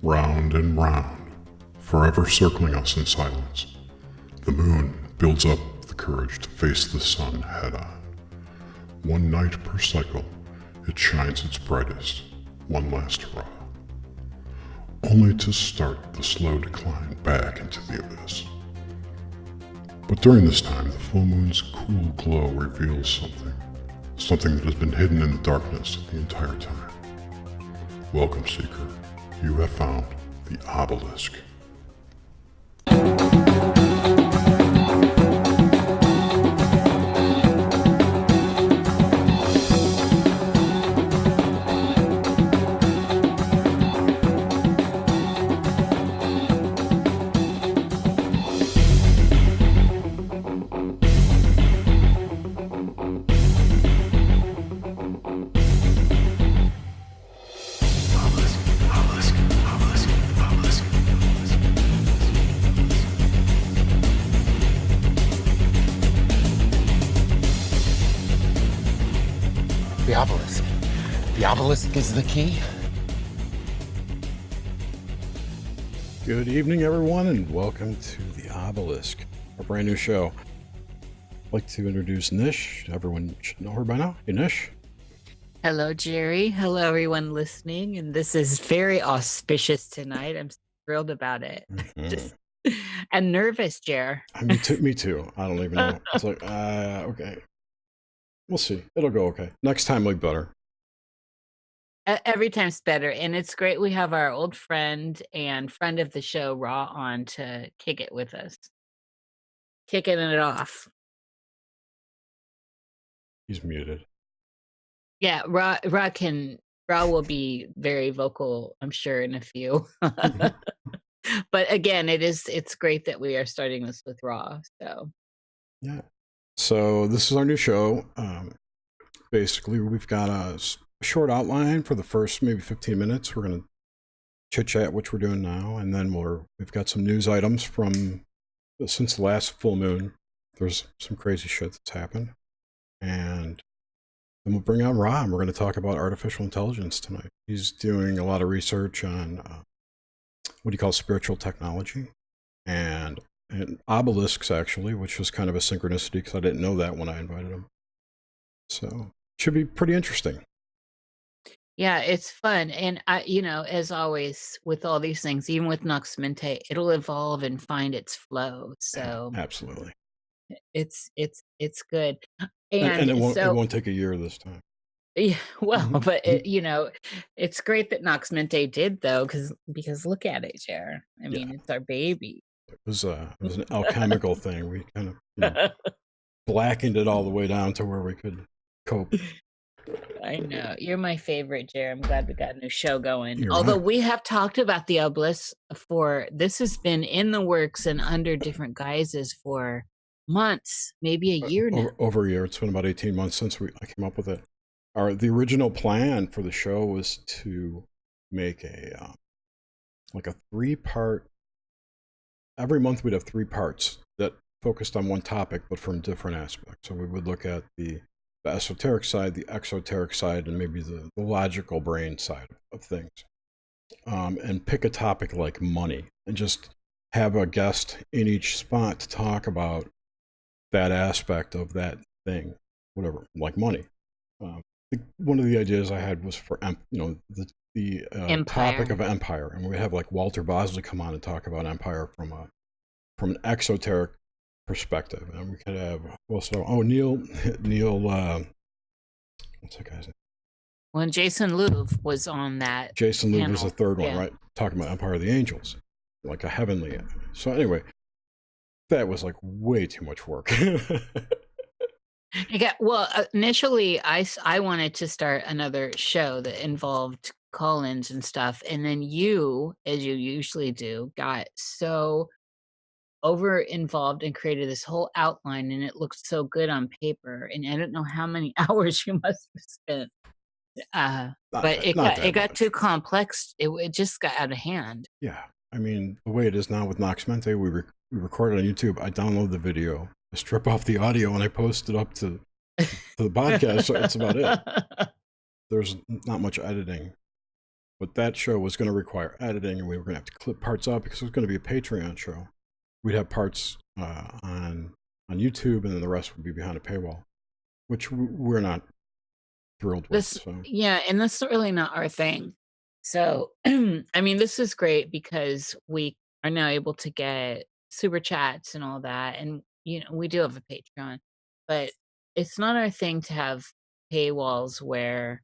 Round and round, forever circling us in silence, the moon builds up the courage to face the sun head-on. One night per cycle, it shines its brightest, one last hurrah, only to start the slow decline back into the abyss. But during this time, the full moon's cool glow reveals something that has been hidden in the darkness the entire time. Welcome, Seeker. You have found the Obelisk. The obelisk is the key. Good evening, everyone, and welcome to the Obelisk, a brand new show. I'd like to introduce Niish. Everyone should know her by now. Hey, Niish. Hello, Jerry. Hello, everyone listening. And this is very auspicious tonight. I'm thrilled about it. And nervous, Jer. Me too. I don't even know. It's like, okay. We'll see. It'll go okay. Next time will be better. Every time's better. And it's great we have our old friend and friend of the show, Raw, on to kick it with us. Kicking it off. He's muted. Yeah, Raw will be very vocal, I'm sure, in a few. But again, it's great that we are starting this with Raw. So yeah. So this is our new show. Basically, we've got a short outline for the first maybe 15 minutes. We're going to chit-chat, which we're doing now, and then we've got some news items from since the last full moon. There's some crazy shit that's happened. And then we'll bring on Ron. We're going to talk about artificial intelligence tonight. He's doing a lot of research on what he calls spiritual technology and obelisks, actually, which was kind of a synchronicity because I didn't know that when I invited him. So should be pretty interesting. yeah, it's fun. And as always with all these things, even with Nox Mente, it'll evolve and find its flow. So absolutely. It's good. And it won't take a year this time. Yeah, well, but it's great that Nox Mente did though, because look at it, Jer. I mean, it's our baby. It was an alchemical thing. We kind of blackened it all the way down to where we could cope. I know. You're my favorite, Jer. I'm glad we got a new show going. You're Although right. we have talked about the Obelisk this has been in the works and under different guises for months, maybe a year now. Over a year. It's been about 18 months since I came up with it. The original plan for the show was to make a 3-part. Every month we'd have 3 parts that focused on one topic, but from different aspects. So we would look at the esoteric side, the exoteric side, and maybe the logical brain side of things. And pick a topic like money and just have a guest in each spot to talk about that aspect of that thing, whatever, like money. One of the ideas I had was for the topic of empire, and we have like Walter Bosley come on and talk about empire from an exoteric perspective, and we could have Neil what's that guy's name? When Jason Louv was on that, Jason Louv panel. was the third one, Yeah. right? Talking about Empire of the Angels, like a heavenly. So anyway, that was like way too much work. Initially I wanted to start another show that involved call-ins and stuff, and then you, as you usually do, got so over involved and created this whole outline, and it looked so good on paper, and I don't know how many hours you must have spent. But it got too complex. It just got out of hand. Yeah, I mean, the way it is now with Nox Mente, we record it on YouTube. I download the video, I strip off the audio, and I post it up to the podcast. So that's about it. There's not much editing. But that show was going to require editing, and we were going to have to clip parts out because it was going to be a Patreon show. We'd have parts on YouTube, and then the rest would be behind a paywall, which we're not thrilled with. So. Yeah, and that's really not our thing. So, I mean, this is great because we are now able to get super chats and all that, and we do have a Patreon, but it's not our thing to have paywalls where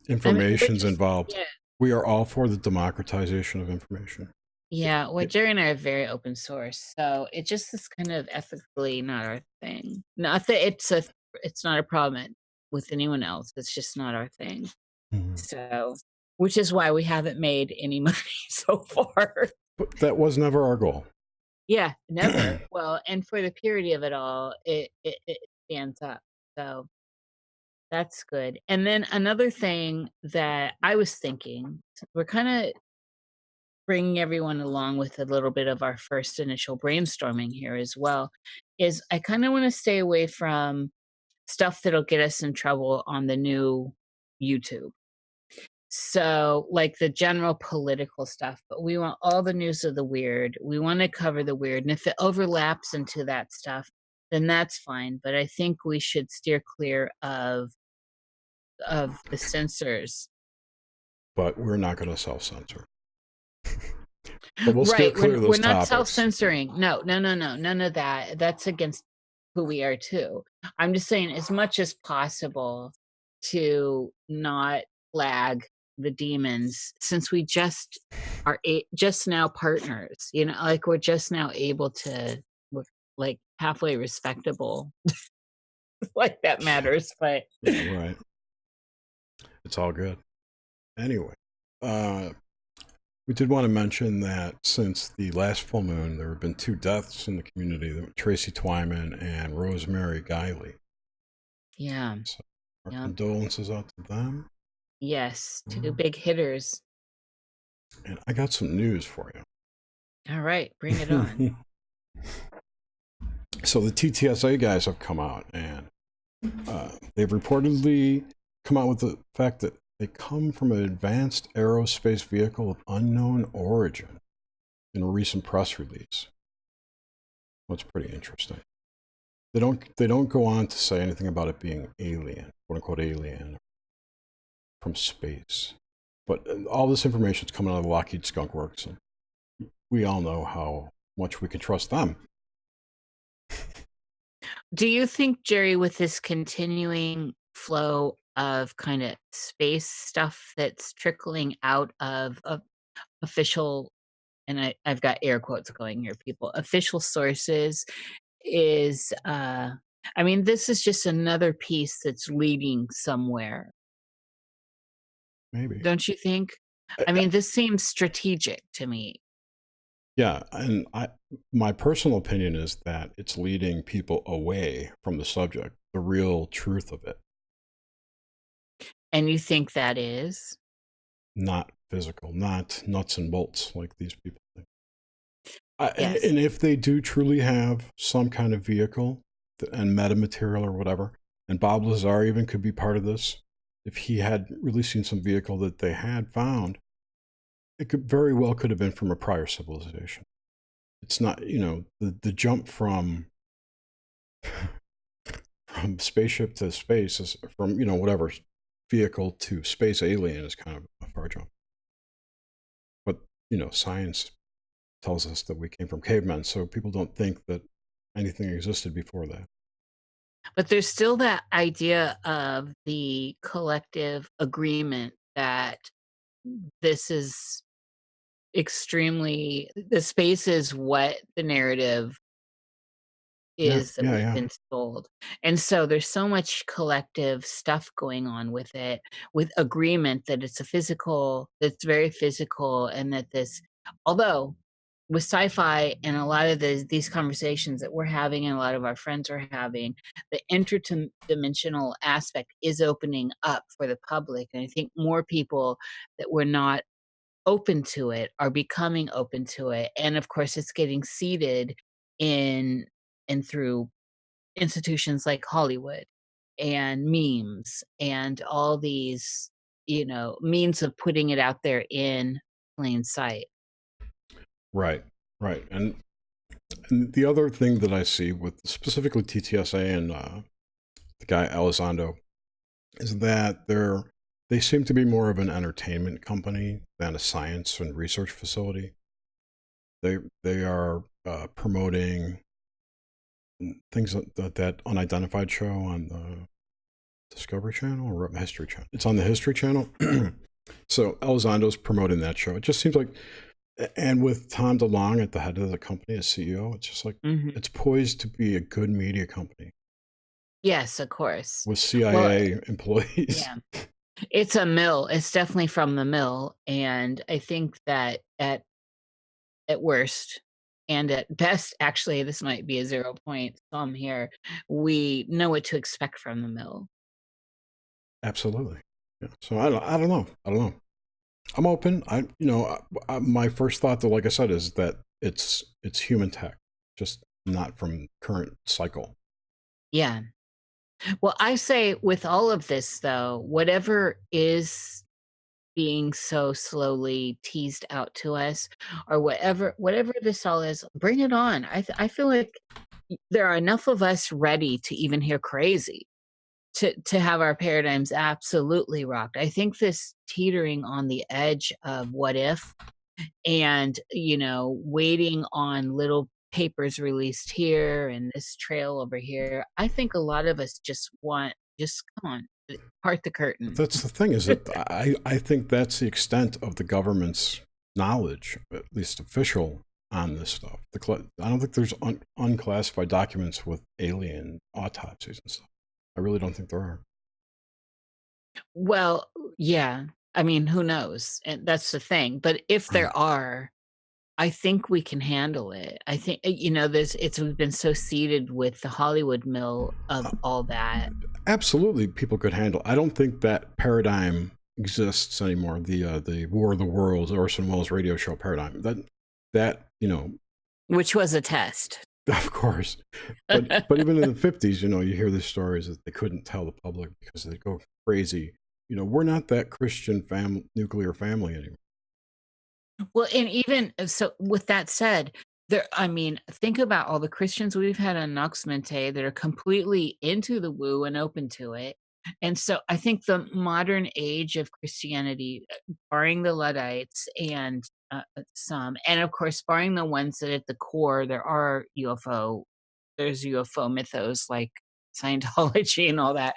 Information's involved. Yeah. We are all for the democratization of information. Yeah, well, Jerry and I are very open source, so it just is kind of ethically not our thing. Not that it's not a problem with anyone else. It's just not our thing. Mm-hmm. So, which is why we haven't made any money so far. But that was never our goal. Yeah, never. Well, and for the purity of it all, it stands up. So that's good. And then another thing that I was thinking, we're kind of bringing everyone along with a little bit of our first initial brainstorming here as well, is I kind of want to stay away from stuff that'll get us in trouble on the new YouTube. So, like the general political stuff, but we want all the news of the weird. We want to cover the weird. And if it overlaps into that stuff, then that's fine. But I think we should steer clear of the censors. But we're not going to self-censor. But we'll steer clear of those we're not topics. Self-censoring. No, none of that. That's against who we are too. I'm just saying, as much as possible, to not flag the demons, since we just are just now partners. Like we're just now able to look like halfway respectable. Like that matters, but yeah, right. It's all good. Anyway, we did want to mention that since the last full moon, there have been 2 deaths in the community, Tracy Twyman and Rosemary Guiley. Yeah. So our condolences out to them. Yes, 2 big hitters. And I got some news for you. All right, bring it on. So the TTSA guys have come out, and they've reportedly come out with the fact that they come from an advanced aerospace vehicle of unknown origin in a recent press release. That's pretty interesting. They don't go on to say anything about it being alien, quote unquote alien, from space. But all this information is coming out of Lockheed Skunk Works, and we all know how much we can trust them. Do you think, Jerry, with this continuing flow of kind of space stuff that's trickling out of official, and I've got air quotes going here, people, official sources is, I mean, this is just another piece that's leading somewhere. Maybe. Don't you think? I mean, this seems strategic to me. Yeah, and my personal opinion is that it's leading people away from the subject, the real truth of it. And you think that is? Not physical, not nuts and bolts like these people think. Yes. And if they do truly have some kind of vehicle and metamaterial or whatever, and Bob Lazar even could be part of this, if he had really seen some vehicle that they had found, it could very well could have been from a prior civilization. It's not, the jump from spaceship to space is from, whatever vehicle to space alien is kind of a far jump. But, science tells us that we came from cavemen, so people don't think that anything existed before that. But there's still that idea of the collective agreement that this is the space is what the narrative is that we've been told. And so there's so much collective stuff going on with it, with agreement that it's that's very physical, and that although with sci-fi and a lot of these conversations that we're having and a lot of our friends are having, the interdimensional aspect is opening up for the public. And I think more people that were not open to it are becoming open to it. And of course, it's getting seeded in and through institutions like Hollywood and memes and all these means of putting it out there in plain sight. Right, right. And the other thing that I see with specifically TTSA and the guy Elizondo is that they seem to be more of an entertainment company than a science and research facility. They are promoting things that unidentified show on the Discovery Channel or History Channel. It's on the History Channel. So Elizondo's promoting that show. It just seems like, and with Tom DeLonge at the head of the company as CEO, it's just like it's poised to be a good media company. Yes, of course. With CIA employees. Yeah. It's a mill. It's definitely from the mill. And I think that at worst and at best, actually, this might be a 0 point sum here, we know what to expect from the mill. Absolutely. Yeah. So I don't know. I'm open. My first thought, though, like I said, is that it's human tech, just not from current cycle. Yeah. Well, I say with all of this, though, whatever is being so slowly teased out to us, or whatever this all is, bring it on. I feel like there are enough of us ready to even hear crazy to have our paradigms absolutely rocked. I think this teetering on the edge of what if, and waiting on little papers released here and this trail over here. I think a lot of us just come on, part the curtain. That's the thing, is that I think that's the extent of the government's knowledge, at least official, on this stuff. I don't think there's unclassified documents with alien autopsies and stuff. I really don't think there are. Well, yeah. I mean, who knows? And that's the thing. But if there are, I think we can handle it. I think, we've been so seeded with the Hollywood mill of all that. Absolutely, people could handle. I don't think that paradigm exists anymore. The War of the Worlds, Orson Welles radio show paradigm. That which was a test. Of course, but even in the 50s, you hear the stories that they couldn't tell the public because they go crazy. We're not that Christian nuclear family anymore. Well, and even so, with that said, think about all the Christians we've had on Noxmente that are completely into the woo and open to it. And so I think the modern age of Christianity, barring the Luddites and some, and of course, barring the ones that at the core, there's UFO mythos like Scientology and all that.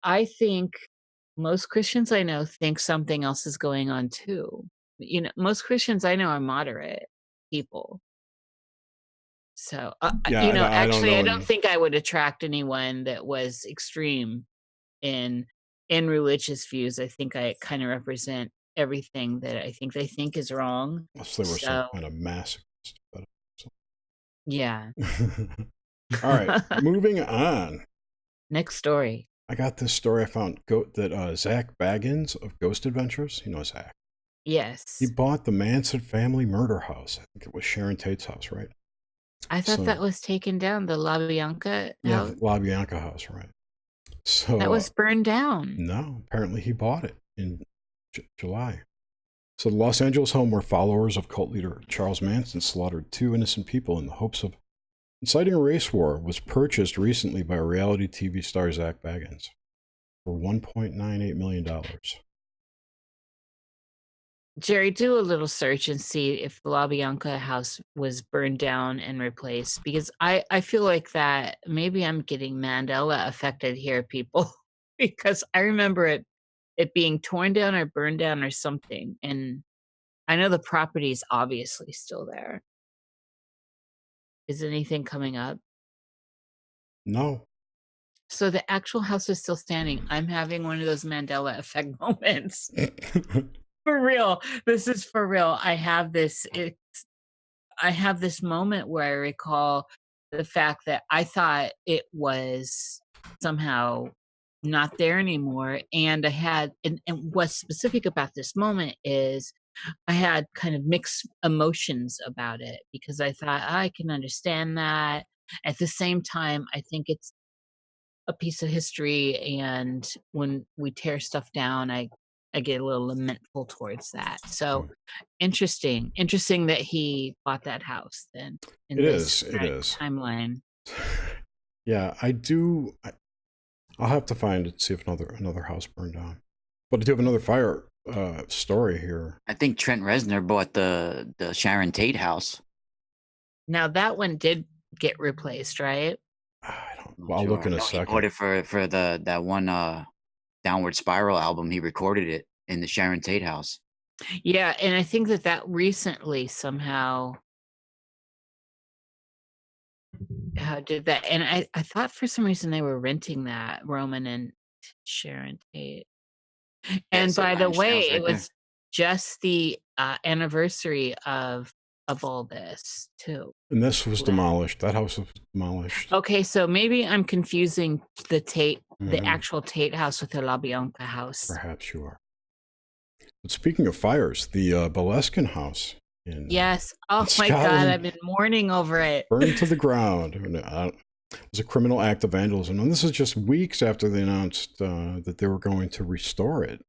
I think most Christians I know think something else is going on too. Most Christians I know are moderate people. So, I don't think I would attract anyone that was extreme in religious views. I think I kind of represent everything that I think they think is wrong. Unless they were some kind of masochist. Yeah. All right, moving on. Next story. I got this story I found that Zach Baggins of Ghost Adventures, Zach. Yes. He bought the Manson family murder house. I think it was Sharon Tate's house, right? I thought that was taken down, the La Bianca house. Yeah, La Bianca house, right. So that was burned down. No, apparently he bought it in July. So the Los Angeles home where followers of cult leader Charles Manson slaughtered 2 innocent people in the hopes of inciting a race war was purchased recently by reality TV star Zach Baggins for $1.98 million. Jerry, do a little search and see if the La Bianca house was burned down and replaced, because I feel like that maybe I'm getting Mandela affected here, people, because I remember it being torn down or burned down or something. And I know the property is obviously still there. Is anything coming up? No. So the actual house is still standing. I'm having one of those Mandela effect moments. For real. This is for real. I have this moment where I recall the fact that I thought it was somehow not there anymore. And I had, and what's specific about this moment is I had kind of mixed emotions about it, because I thought I can understand that. At the same time, I think it's a piece of history, and when we tear stuff down, I get a little lamentful towards that. So interesting that he bought that house then in It this is. It is. timeline. Yeah, I do. I'll have to find it, see if another house burned down. But I do have another fire story here. I think Trent Reznor bought the Sharon Tate house. Now that one did get replaced, right? I don't. Well, I'll look in a second. He bought it for that one Downward Spiral album. He recorded it in the Sharon Tate house. Yeah, and I think that recently somehow did that. And I thought for some reason they were renting that, Roman and Sharon Tate. And by the way, it was just the anniversary of all this too. And this was demolished. That house was demolished. Okay, so maybe I'm confusing the Tate, the actual Tate house with the La Bianca house. Perhaps you are. But speaking of fires, the Boleskine house. Yes. Oh my God, I've been mourning over it. Burned to the ground. It was a criminal act of vandalism. And this is just weeks after they announced that they were going to restore it.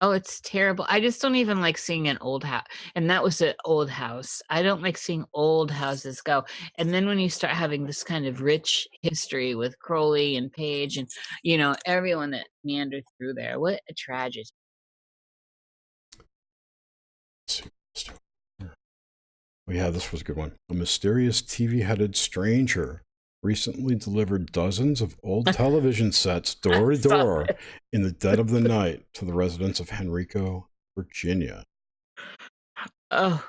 Oh, it's terrible. I just don't even like seeing an old house. And that was an old house. I don't like seeing old houses go. And then when you start having this kind of rich history with Crowley and Page and, everyone that meandered through there, what a tragedy. Oh, yeah, this was a good one. A mysterious TV-headed stranger recently delivered dozens of old television sets door to door in the dead of the night to the residents of Henrico, Virginia. Oh,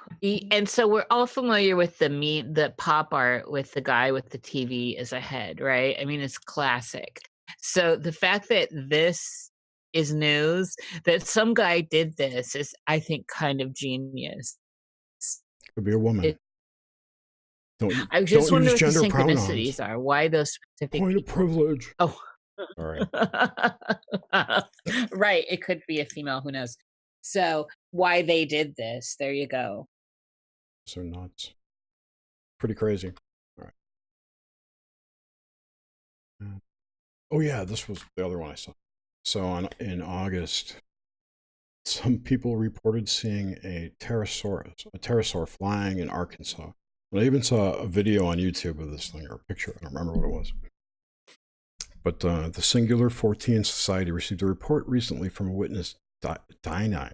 and so we're all familiar with the pop art with the guy with the TV as a head, right? I mean, it's classic. So the fact that this is news, that some guy did this, is, I think, kind of genius. Could be a woman. I just wonder what the synchronicities are. Why those specific point of privilege? Oh, all right. Right. It could be a female. Who knows? So why they did this? There you go. So nuts. Pretty crazy. All right. Oh yeah, this was the other one I saw. So in August, some people reported seeing a pterosaur flying in Arkansas. And I even saw a video on YouTube of this thing, or a picture. I don't remember what it was. But the Singular 14 Society received a report recently from a witness, Dinah,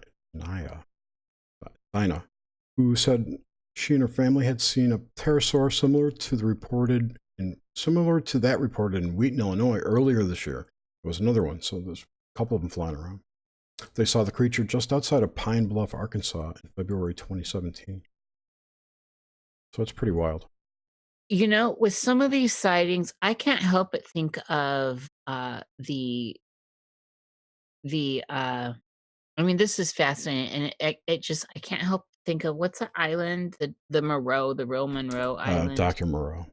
who said she and her family had seen a pterosaur similar to that reported in Wheaton, Illinois earlier this year. There was another one, so there's a couple of them flying around. They saw the creature just outside of Pine Bluff, Arkansas in February 2017. So it's pretty wild. With some of these sightings, I can't help but think of I mean, this is fascinating, and I can't help but think of, what's the island, the Moreau, the real Monroe Island? Dr. Moreau.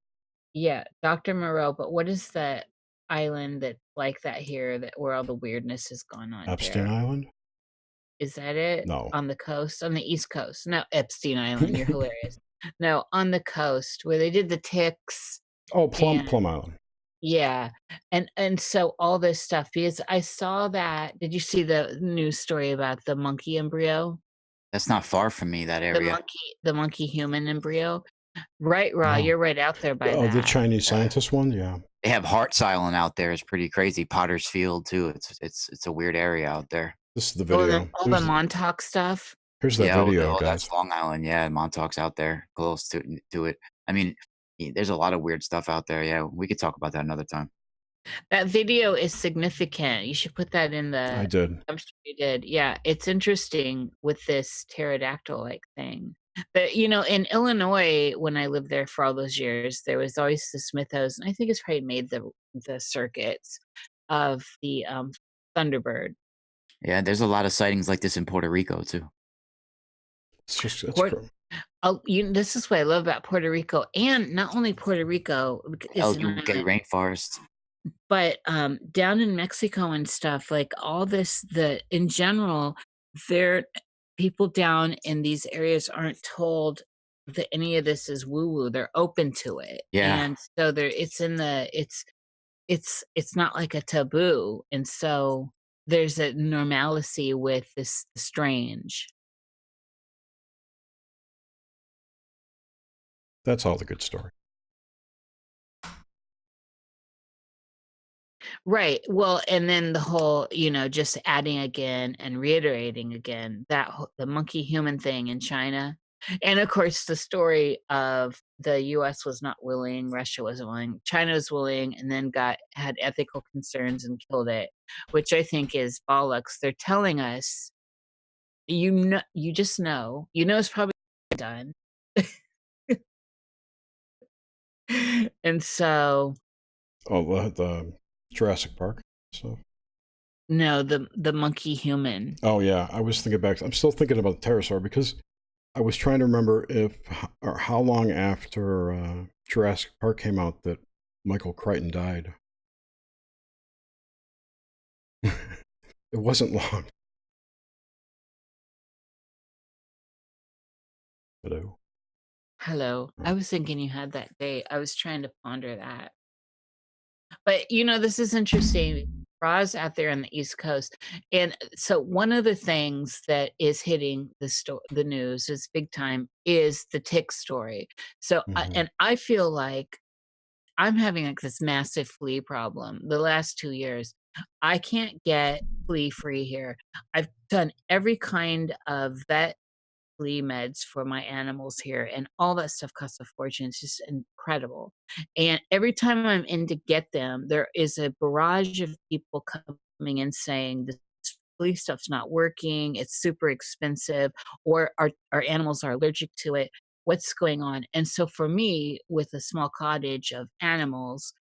Yeah, Dr. Moreau, but what is that island that's like that here, where all the weirdness has gone on? Epstein Island? Is that it? No. On the coast? On the East Coast? No, Epstein Island. You're hilarious. No, on the coast where they did the ticks. Oh, Plum Island. Yeah. And so all this stuff, because I saw that. Did you see the news story about the monkey embryo? That's not far from me, that area. The monkey human embryo. Right, Ra, you're right out there by that. Oh, the Chinese scientist one? Yeah. They have Hart's Island out there. It's pretty crazy. Potter's Field too. It's a weird area out there. This is the video. All the Montauk stuff. Here's that video, guys. That's Long Island. Yeah, Montauk's out there, close to it. I mean, there's a lot of weird stuff out there. Yeah, we could talk about that another time. That video is significant. You should put that in the. I did. I'm sure you did. Yeah, it's interesting with this pterodactyl-like thing. But in Illinois, when I lived there for all those years, there was always the Smithos, and I think it's probably made the circuits of the Thunderbird. Yeah, there's a lot of sightings like this in Puerto Rico too. It's this is what I love about Puerto Rico, and not only Puerto Rico, El Duque rainforest, but down in Mexico and stuff, like all this. In general, people down in these areas aren't told that any of this is woo-woo. They're open to it, yeah. And so it's it's not like a taboo, and so there's a normalcy with this strange. That's all the good story. Right. Well, and then the whole, just adding again and reiterating again the monkey human thing in China. And of course, the story of the US was not willing, Russia wasn't willing, China was willing, and then had ethical concerns and killed it, which I think is bollocks. They're telling us, you just it's probably done. And so, Oh, the Jurassic Park stuff. no, the monkey human. Oh yeah, I was thinking back. I'm still thinking about the pterosaur because I was trying to remember or how long after Jurassic Park came out that Michael Crichton died. It wasn't long. Hello. Hello. I was thinking you had that date. I was trying to ponder that. But this is interesting. Ra's out there on the East Coast, and so one of the things that is hitting the news is big time is the tick story. So, and I feel like I'm having like this massive flea problem. The last 2 years, I can't get flea free here. I've done every kind of vet flea meds for my animals here, and all that stuff costs a fortune. It's just incredible. And every time I'm in to get them, there is a barrage of people coming in saying this flea stuff's not working, it's super expensive, or our animals are allergic to it. What's going on? And so for me, with a small cottage of animals,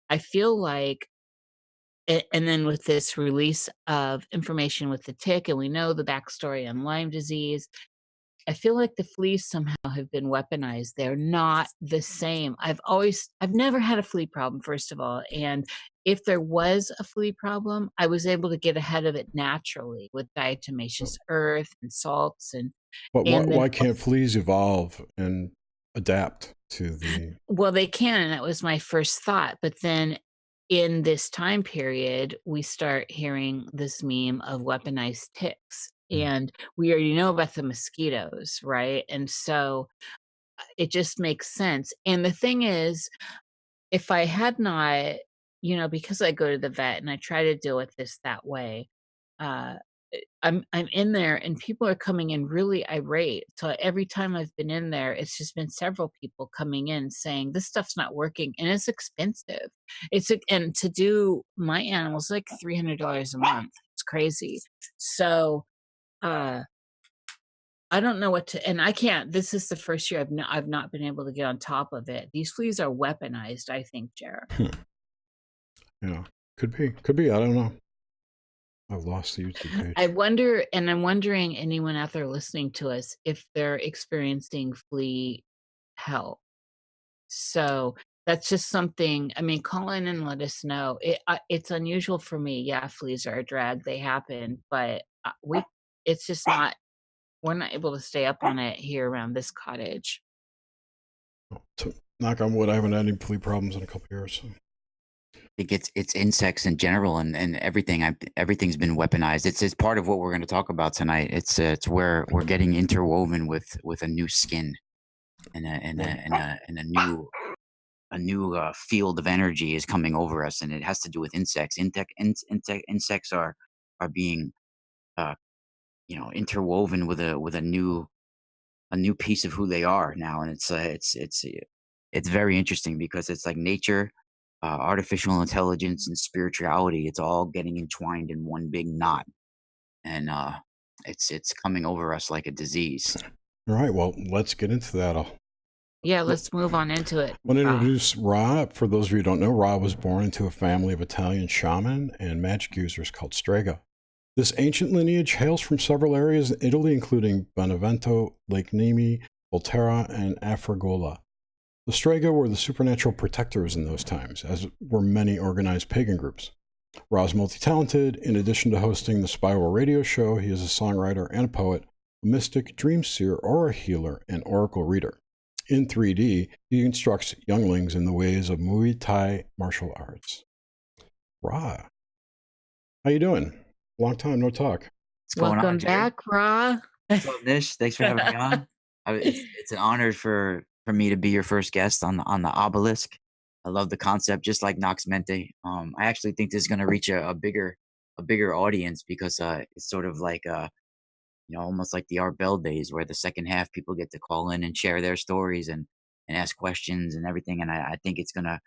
I feel like and then with this release of information with the tick, and we know the backstory on Lyme disease, I feel like the fleas somehow have been weaponized. They're not the same. I've never had a flea problem, first of all. And if there was a flea problem, I was able to get ahead of it naturally with diatomaceous earth and salts But and then, why can't fleas evolve and adapt to the... well, they can, and that was my first thought. But then in this time period, we start hearing this meme of weaponized ticks. And we already know about the mosquitoes, right? And so it just makes sense. And the thing is, if I had not, because I go to the vet and I try to deal with this that way, I'm in there and people are coming in really irate. So every time I've been in there, it's just been several people coming in saying this stuff's not working and it's expensive. And to do my animals like $300 a month. It's crazy. So I don't know what to, and I can't. This is the first year I've not been able to get on top of it. These fleas are weaponized, I think, Jared. Yeah, could be. I don't know. I've lost the YouTube page. I'm wondering anyone out there listening to us if they're experiencing flea hell. So that's just something. I mean, call in and let us know. It's unusual for me. Yeah, fleas are a drag; they happen, but it's just not. We're not able to stay up on it here around this cottage. So, knock on wood, I haven't had any flea problems in a couple years. So. I think it's insects in general and everything. Everything's been weaponized. It's part of what we're going to talk about tonight. It's where we're getting interwoven with a new skin and a new field of energy is coming over us, and it has to do with insects. Insects are being interwoven with a new piece of who they are now, and it's very interesting because it's like nature, artificial intelligence, and spirituality. It's all getting entwined in one big knot, and it's coming over us like a disease. All right, well, let's get into that. Yeah, let's move on into it. I want to introduce Ra. For those of you who don't know, Ra was born into a family of Italian shaman and magic users called Strega. This ancient lineage hails from several areas in Italy, including Benevento, Lake Nemi, Volterra, and Afragola. The Strega were the supernatural protectors in those times, as were many organized pagan groups. Ra is multi-talented. In addition to hosting the Spiral radio show, he is a songwriter and a poet, a mystic, dream seer, aura healer, and oracle reader. In 3D, he instructs younglings in the ways of Muay Thai martial arts. Ra, how you doing? Long time no talk. What's going on, Welcome Jerry? back, Ra. What's up, Nish? Thanks for having me on. It's an honor for me to be your first guest on the Obelisk. I love the concept, just like Nox Mente. I actually think this is going to reach a bigger audience because it's sort of like almost like the Art Bell days, where the second half people get to call in and share their stories and ask questions and everything. And I think it's gonna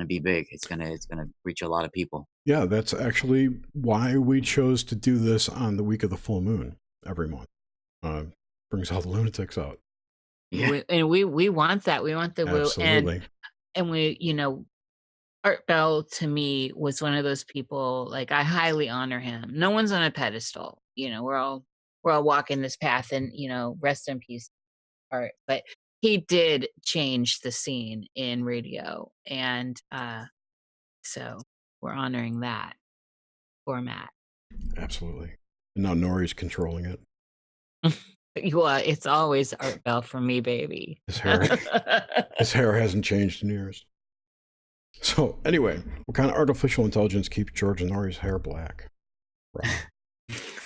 be big. It's gonna reach a lot of people. Yeah, that's actually why we chose to do this on the week of the full moon every month. Brings all the lunatics out. Yeah. We want that. We want the woo. Absolutely. And we, Art Bell to me was one of those people, like, I highly honor him. No one's on a pedestal. We're all walking this path, and rest in peace, Art. But he did change the scene in radio, and so we're honoring that format. Absolutely. And now Nori's controlling it. Well, it's always Art Bell for me, baby. His hair hasn't changed in years. So anyway, what kind of artificial intelligence keeps George and Nori's hair black?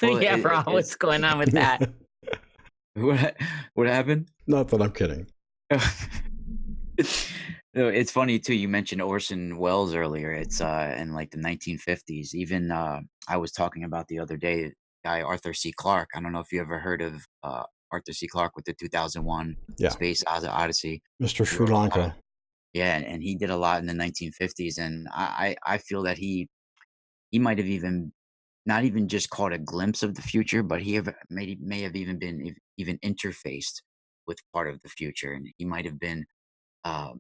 Well, Yeah, bro, what's going on with that? What happened? Not that I'm kidding. No, it's funny too. You mentioned Orson Welles earlier. It's in like the 1950s. Even I was talking about the other day, guy Arthur C. Clarke. I don't know if you ever heard of Arthur C. Clarke with the 2001 Yeah. Space Odyssey. Mr. Sri Lanka. Yeah, and he did a lot in the 1950s, and I feel that he might have even not even just caught a glimpse of the future, but he may have even been even interfaced with part of the future, and he might have been uh,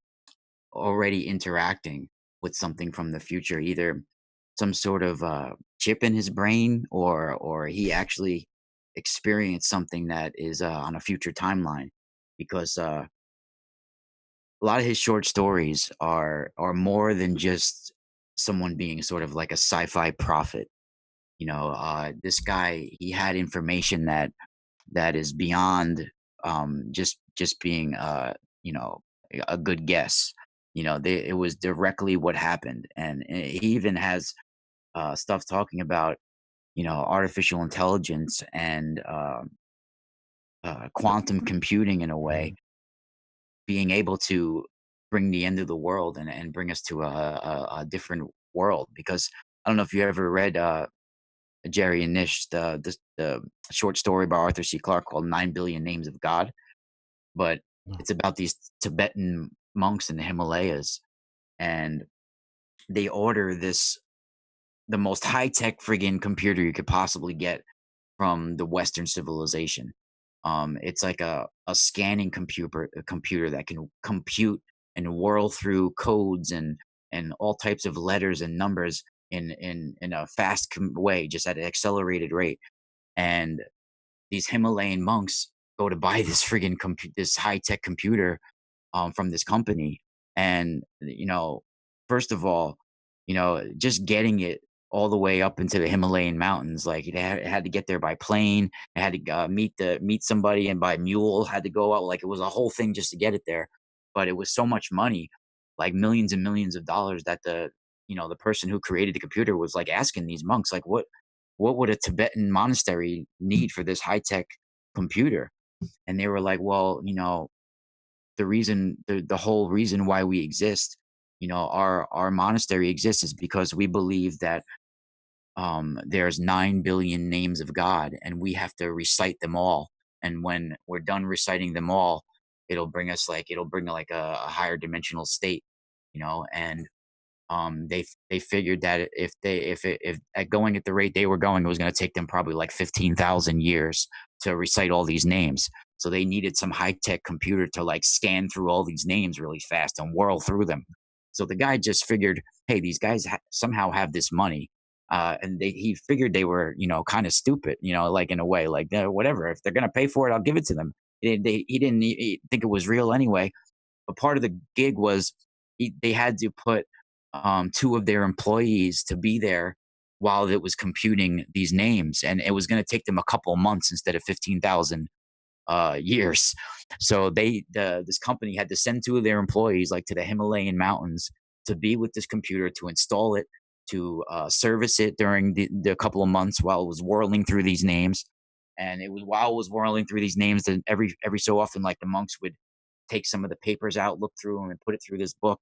already interacting with something from the future, either some sort of chip in his brain, or he actually experienced something that is on a future timeline, because a lot of his short stories are more than just someone being sort of like a sci-fi prophet. This guy, he had information that is beyond just being a good guess. It was directly what happened, and he even has stuff talking about artificial intelligence and quantum computing, in a way, being able to bring the end of the world and bring us to a different world. Because I don't know if you ever read Jerry and Nish, the short story by Arthur C. Clarke called 9 Billion Names of God, but No. it's about these Tibetan monks in the Himalayas, and they order the most high-tech friggin' computer you could possibly get from the Western civilization. It's like a scanning computer that can compute and whirl through codes and all types of letters and numbers in a fast way, just at an accelerated rate. And these Himalayan monks go to buy this friggin' this high tech computer from this company, and first of all, just getting it all the way up into the Himalayan mountains, like it had to get there by plane. It had to meet somebody, and by mule had to go out. Like, it was a whole thing just to get it there. But it was so much money, like millions and millions of dollars, that the person who created the computer was like asking these monks, like, what would a Tibetan monastery need for this high tech computer? And they were like, well, the whole reason why we exist, our monastery exists, is because we believe that there's 9 billion names of God, and we have to recite them all. And when we're done reciting them all, it'll bring like a higher dimensional state, and they figured that if at going at the rate they were going, it was going to take them probably like 15,000 years to recite all these names. So they needed some high tech computer to like scan through all these names really fast and whirl through them. So the guy just figured, hey, these guys somehow have this money, and he figured they were kind of stupid, like, in a way, like, whatever, if they're going to pay for it, I'll give it to them. He didn't think it was real anyway. But part of the gig was they had to put two of their employees to be there while it was computing these names, and it was going to take them a couple of months instead of 15,000 years. So this company had to send two of their employees, like, to the Himalayan mountains to be with this computer, to install it, to service it during the couple of months while it was whirling through these names. And it was while it was whirling through these names that every so often, like the monks would take some of the papers out, look through them, and put it through this book.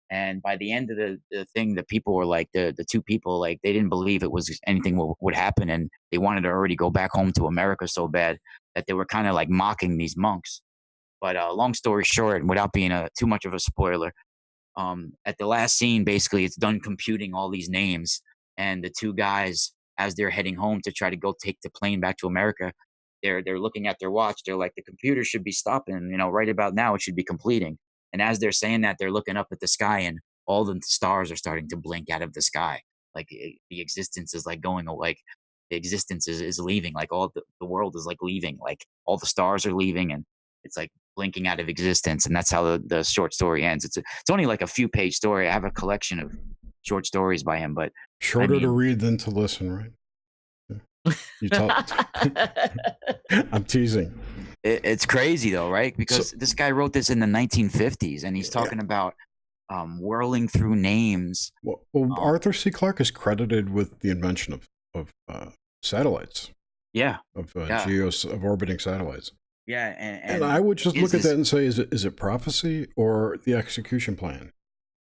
And by the end of the thing, the people were like the two people, like they didn't believe it was anything would happen, and they wanted to already go back home to America so bad that they were kind of like mocking these monks. But long story short, without being too much of a spoiler, at the last scene, basically, it's done computing all these names, and the two guys, as they're heading home to try to go take the plane back to America, they're looking at their watch. They're like, the computer should be stopping, right about now. It should be completing. And as they're saying that, they're looking up at the sky, and all the stars are starting to blink out of the sky. Like the existence is like going, like the existence is leaving. Like all the world is like leaving. Like all the stars are leaving, and it's like blinking out of existence. And that's how the short story ends. It's only like a few page story. I have a collection of short stories by him, but Shorter to read than to listen, right? You tell. I'm teasing. It's crazy though, right? Because this guy wrote this in the 1950s, and he's talking about whirling through names. Well, Arthur C. Clarke is credited with the invention of satellites. Yeah. Of orbiting satellites. Yeah, and I would just look at that and say, is it prophecy or the execution plan?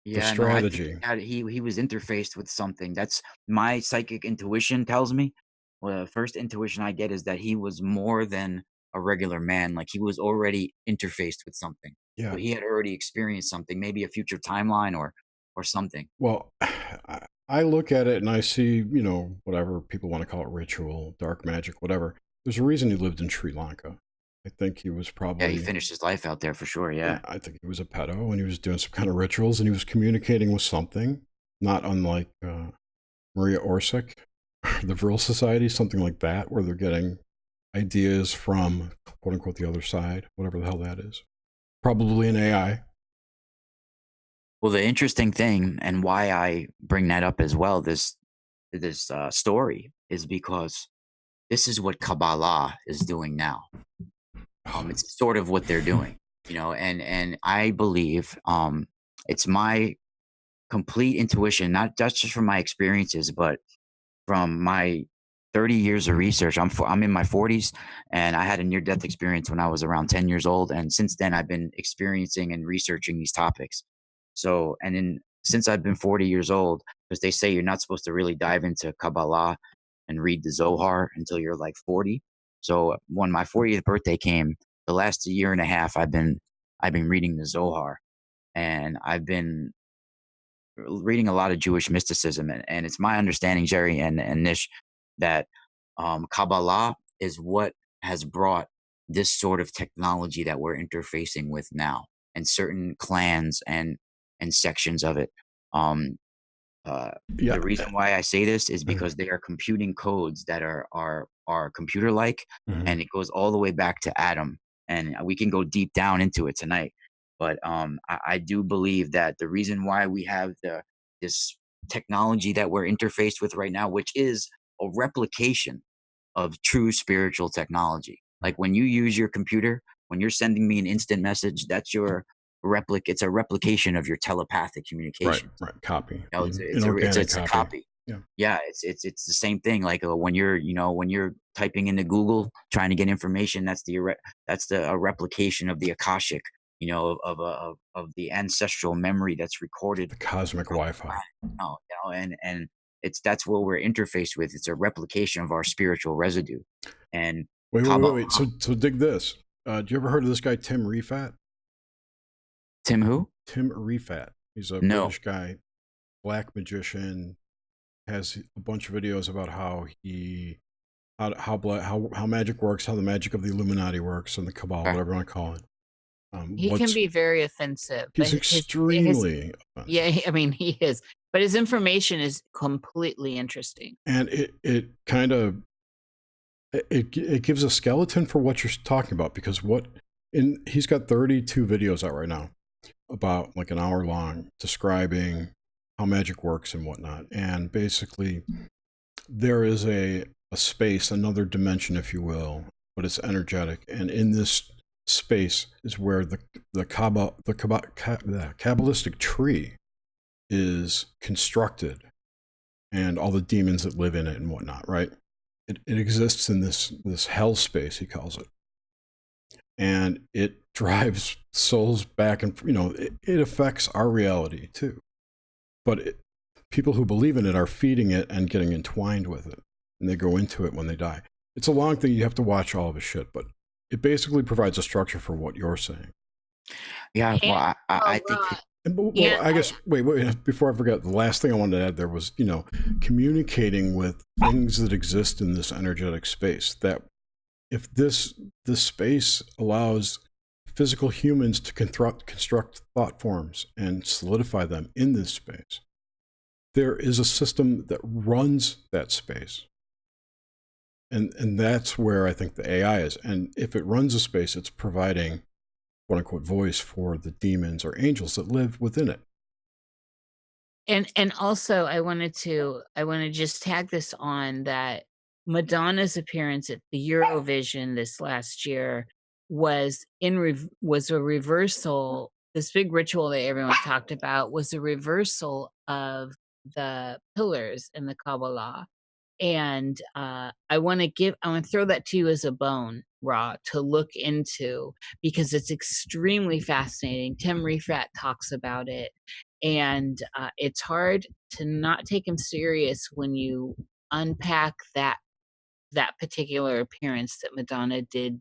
Yeah, the strategy. No, he was interfaced with something. That's my psychic intuition tells me. Well, the first intuition I get is that he was more than a regular man. Like he was already interfaced with something. Yeah. So he had already experienced something, maybe a future timeline or something. Well, I look at it and I see, whatever people want to call it, ritual, dark magic, whatever. There's a reason he lived in Sri Lanka. I think he was probably... Yeah, he finished his life out there for sure, yeah. I think he was a pedo, and he was doing some kind of rituals, and he was communicating with something, not unlike Maria Orsic, the Vril Society, something like that, where they're getting ideas from, quote-unquote, the other side, whatever the hell that is. Probably an AI. Well, the interesting thing, and why I bring that up as well, this story, is because this is what Kabbalah is doing now. It's sort of what they're doing, and I believe it's my complete intuition, not just from my experiences, but from my 30 years of research. I'm in my 40s, and I had a near-death experience when I was around 10 years old, and since then I've been experiencing and researching these topics. So, since I've been 40 years old, because they say you're not supposed to really dive into Kabbalah and read the Zohar until you're like 40. So when my 40th birthday came, the last year and a half, I've been reading the Zohar, and I've been reading a lot of Jewish mysticism, and it's my understanding, Jerry and Niish, that Kabbalah is what has brought this sort of technology that we're interfacing with now, and certain clans and sections of it. The reason why I say this is because they are computing codes that are computer-like, and it goes all the way back to Adam. And we can go deep down into it tonight. But I do believe that the reason why we have this technology that we're interfaced with right now, which is a replication of true spiritual technology. Like when you use your computer, when you're sending me an instant message, that's your it's a replication of your telepathic communication. Right. Copy. It's a copy. Yeah. It's the same thing. Like when you're typing into Google trying to get information, that's a replication of the Akashic, of the ancestral memory that's recorded. The cosmic Wi-Fi. And that's what we're interfaced with. It's a replication of our spiritual residue. And wait. So dig this. Do you ever heard of this guy Tim Refat? Tim who? Tim Refat. He's a British guy, black magician. Has a bunch of videos about how how magic works, how the magic of the Illuminati works, and the Cabal, whatever you want to call it. He can be very offensive. He's extremely offensive. Yeah, I mean, he is. But his information is completely interesting. And it kind of it gives a skeleton for what you're talking about, because he's got 32 videos out right now about like an hour long describing how magic works and whatnot. And basically there is a space, another dimension, if you will, but it's energetic. And in this space is where the Kabbalistic tree is constructed and all the demons that live in it and whatnot, right? It exists in this hell space, he calls it. And it drives souls back, and it affects our reality too. But people who believe in it are feeding it and getting entwined with it, and they go into it when they die. It's a long thing. You have to watch all of his shit, but it basically provides a structure for what you're saying. Yeah, well, I think I guess, wait, before I forget, the last thing I wanted to add there was, communicating with things that exist in this energetic space. That if this space allows physical humans to construct thought forms and solidify them in this space, there is a system that runs that space. And that's where I think the AI is. And if it runs a space, it's providing quote unquote voice for the demons or angels that live within it. And also I want to just tag this on that Madonna's appearance at the Eurovision this last year was a reversal. This big ritual that everyone talked about was a reversal of the pillars in the Kabbalah. And I want to throw that to you as a bone, Ra, to look into, because it's extremely fascinating. Tim Refrat talks about it, and it's hard to not take him serious when you unpack that particular appearance that Madonna did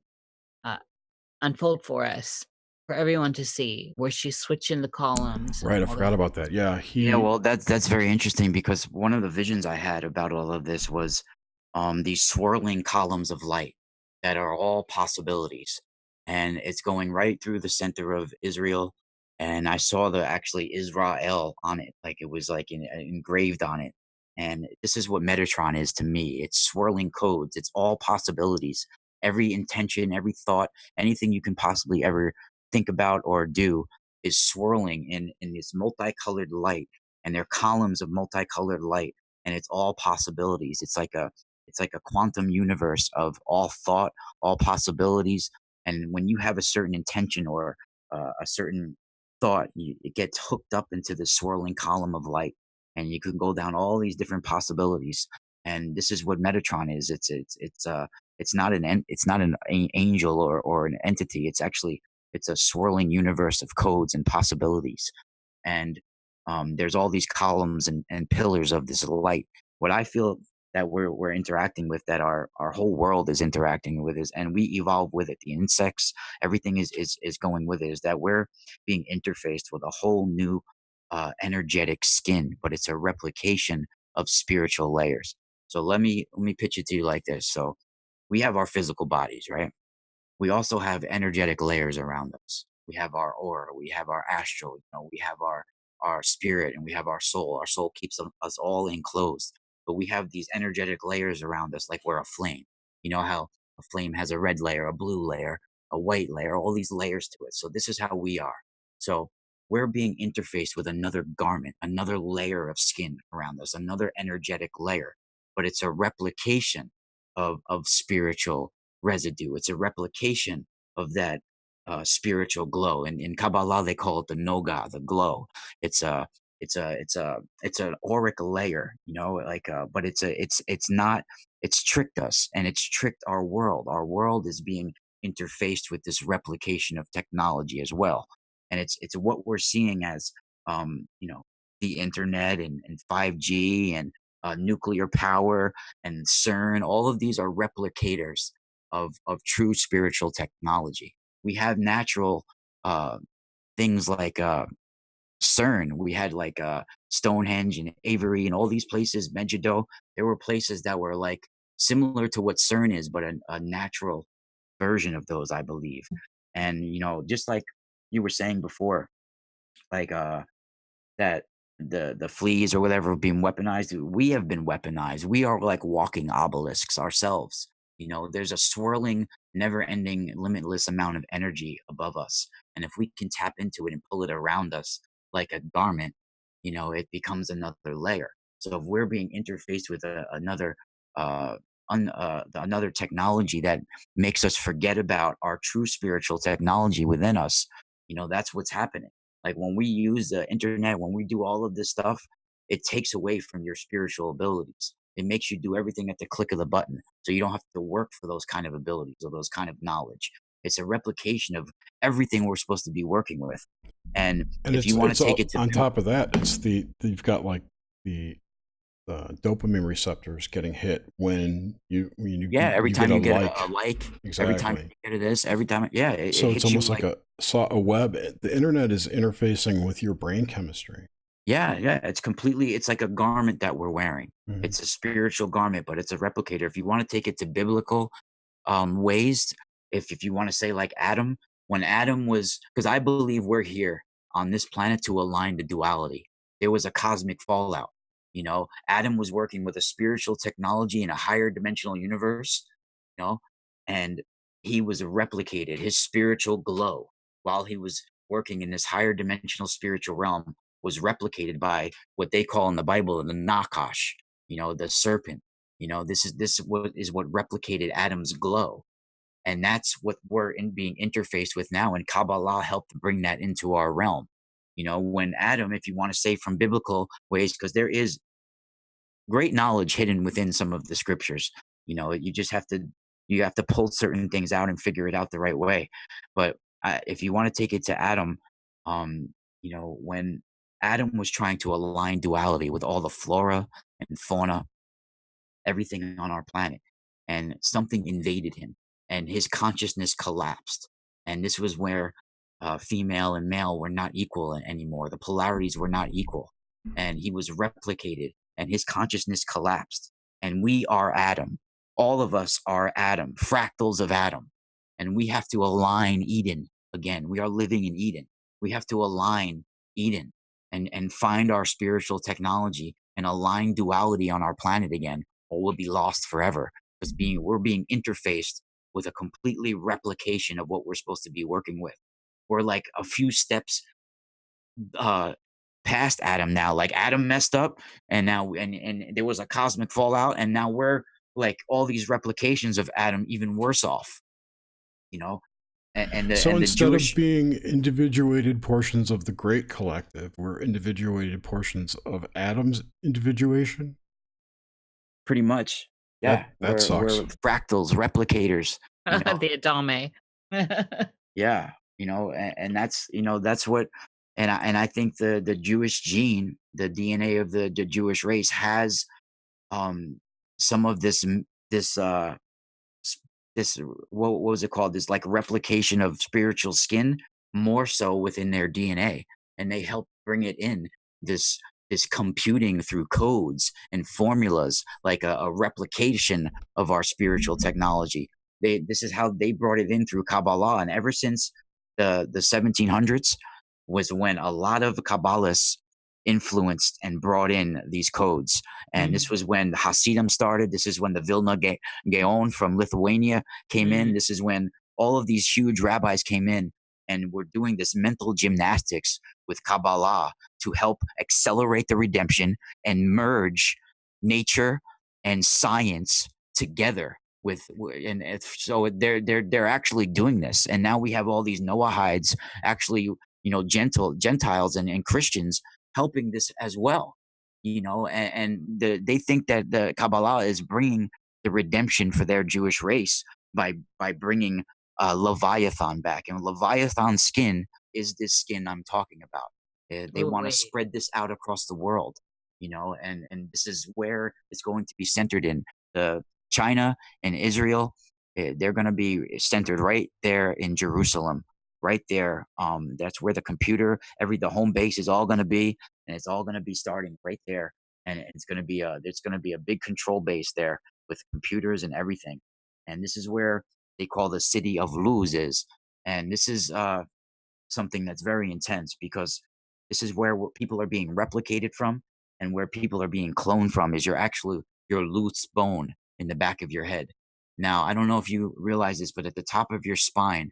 unfold for us, for everyone to see, where she's switching the columns. Right, I forgot about that. Yeah, yeah, well, that's very interesting, because one of the visions I had about all of this was these swirling columns of light that are all possibilities, and it's going right through the center of Israel. And I saw actually Israel on it, like it was like engraved on it. And this is what Metatron is to me. It's swirling codes. It's all possibilities. Every intention, every thought, anything you can possibly ever think about or do is swirling in this multicolored light, and they're columns of multicolored light, and it's all possibilities. It's like a quantum universe of all thought, all possibilities. And when you have a certain intention or a certain thought, it gets hooked up into the swirling column of light, and you can go down all these different possibilities. And this is what Metatron is. It's not an angel or an entity. It's a swirling universe of codes and possibilities. And there's all these columns and pillars of this light. What I feel that we're interacting with, that our whole world is interacting with, is, and we evolve with it. The insects, everything is going with it. Is that we're being interfaced with a whole new energetic skin, but it's a replication of spiritual layers. So let me pitch it to you like this. So we have our physical bodies, right? We also have energetic layers around us. We have our aura, we have our astral, we have our spirit, and we have our soul. Our soul keeps us all enclosed, but we have these energetic layers around us, like we're a flame. You know how a flame has a red layer, a blue layer, a white layer, all these layers to it. So this is how we are. So we're being interfaced with another garment, another layer of skin around us, another energetic layer, but it's a replication of spiritual residue. It's a replication of that spiritual glow. And in Kabbalah, they call it the noga, the glow. It's an auric layer, but it's tricked us, and it's tricked our world. Our world is being interfaced with this replication of technology as well. And it's what we're seeing as, the internet and 5G and nuclear power and CERN. All of these are replicators of true spiritual technology. We have natural things like CERN. We had like Stonehenge and Avery and all these places, Megiddo. There were places that were like similar to what CERN is, but a natural version of those, I believe. And just like you were saying before, like that the fleas or whatever being weaponized, we have been weaponized. We are like walking obelisks ourselves. There's a swirling, never-ending, limitless amount of energy above us, and if we can tap into it and pull it around us like a garment, it becomes another layer. So if we're being interfaced with another technology that makes us forget about our true spiritual technology within us, that's what's happening. Like when we use the internet, when we do all of this stuff, it takes away from your spiritual abilities. It makes you do everything at the click of the button, so you don't have to work for those kind of abilities or those kind of knowledge. It's a replication of everything we're supposed to be working with. And And if you want to it's take all, it to on top of that, it's you've got like the dopamine receptors getting hit when yeah, every you get time a you get like. a like, every time Exactly. you get a this, every time, yeah, it So it's hits you almost like like, a web. The internet is interfacing with your brain chemistry. yeah, yeah, it's like a garment that we're wearing. Mhm. It's a spiritual garment, but it's a replicator. If you want to take it to biblical ways, if you want to say like Adam, when Adam was, because I believe we're here on this planet to align the duality. There was a cosmic fallout. Adam was working with a spiritual technology in a higher dimensional universe, you know, and he was replicated. His spiritual glow while he was working in this higher dimensional spiritual realm was replicated by what they call in the Bible the Nakash, the serpent. This is what replicated Adam's glow, and that's what we're being interfaced with now. And Kabbalah helped bring that into our realm. When Adam, if you want to say from biblical ways, because there is great knowledge hidden within some of the scriptures. You just have to pull certain things out and figure it out the right way. But if you want to take it to Adam, when Adam was trying to align duality with all the flora and fauna, everything on our planet, and something invaded him, and his consciousness collapsed. And this was where female and male were not equal anymore. The polarities were not equal, and he was replicated, and his consciousness collapsed. And we are Adam. All of us are Adam, fractals of Adam, and we have to align Eden again. We are living in Eden. We have to align Eden and find our spiritual technology and align duality on our planet again, or we'll be lost forever, because we're being interfaced with a completely replication of what we're supposed to be working with. We're like a few steps uh past Adam now. Like Adam messed up, and now and there was a cosmic fallout, and now we're like all these replications of Adam, even worse off. You know, and the So and the instead of Jewish, being individuated portions of the great collective, we're individuated portions of Adam's individuation. pretty much, yeah, That we're sucks. fractals, replicators. You know, The Adame. Yeah, and that's what, and I think the Jewish gene, the DNA of the Jewish race has um some of s- this what was it called, this like replication of spiritual skin, more so within their DNA, and they help bring it in, this this computing through codes and formulas, like a replication of our spiritual technology. This is how they brought it in through Kabbalah, and ever since the 1700s was when a lot of Kabbalists influenced and brought in these codes. And this was when the Hasidim started. This is when the Vilna Gaon from Lithuania came in. This is when all of these huge rabbis came in and were doing this mental gymnastics with Kabbalah to help accelerate the redemption and merge nature and science together and so they're actually doing this. And now we have all these Noahides, actually, Gentiles and Christians helping this as well. They think that the Kabbalah is bringing the redemption for their Jewish race by bringing Leviathan back, and Leviathan's skin is this skin I'm talking about. They Oh, want to wait. spread this out across the world, and this is where it's going to be centered in the China and Israel. They're going to be centered right there in Jerusalem, right there. That's where the home base is all going to be, and it's all going to be starting right there. And it's going to be a big control base there with computers and everything. And this is where they call the city of Luz is. And this is something that's very intense, because this is where people are being replicated from, and where people are being cloned from is your Lutz bone in the back of your head. Now, I don't know if you realize this, but at the top of your spine,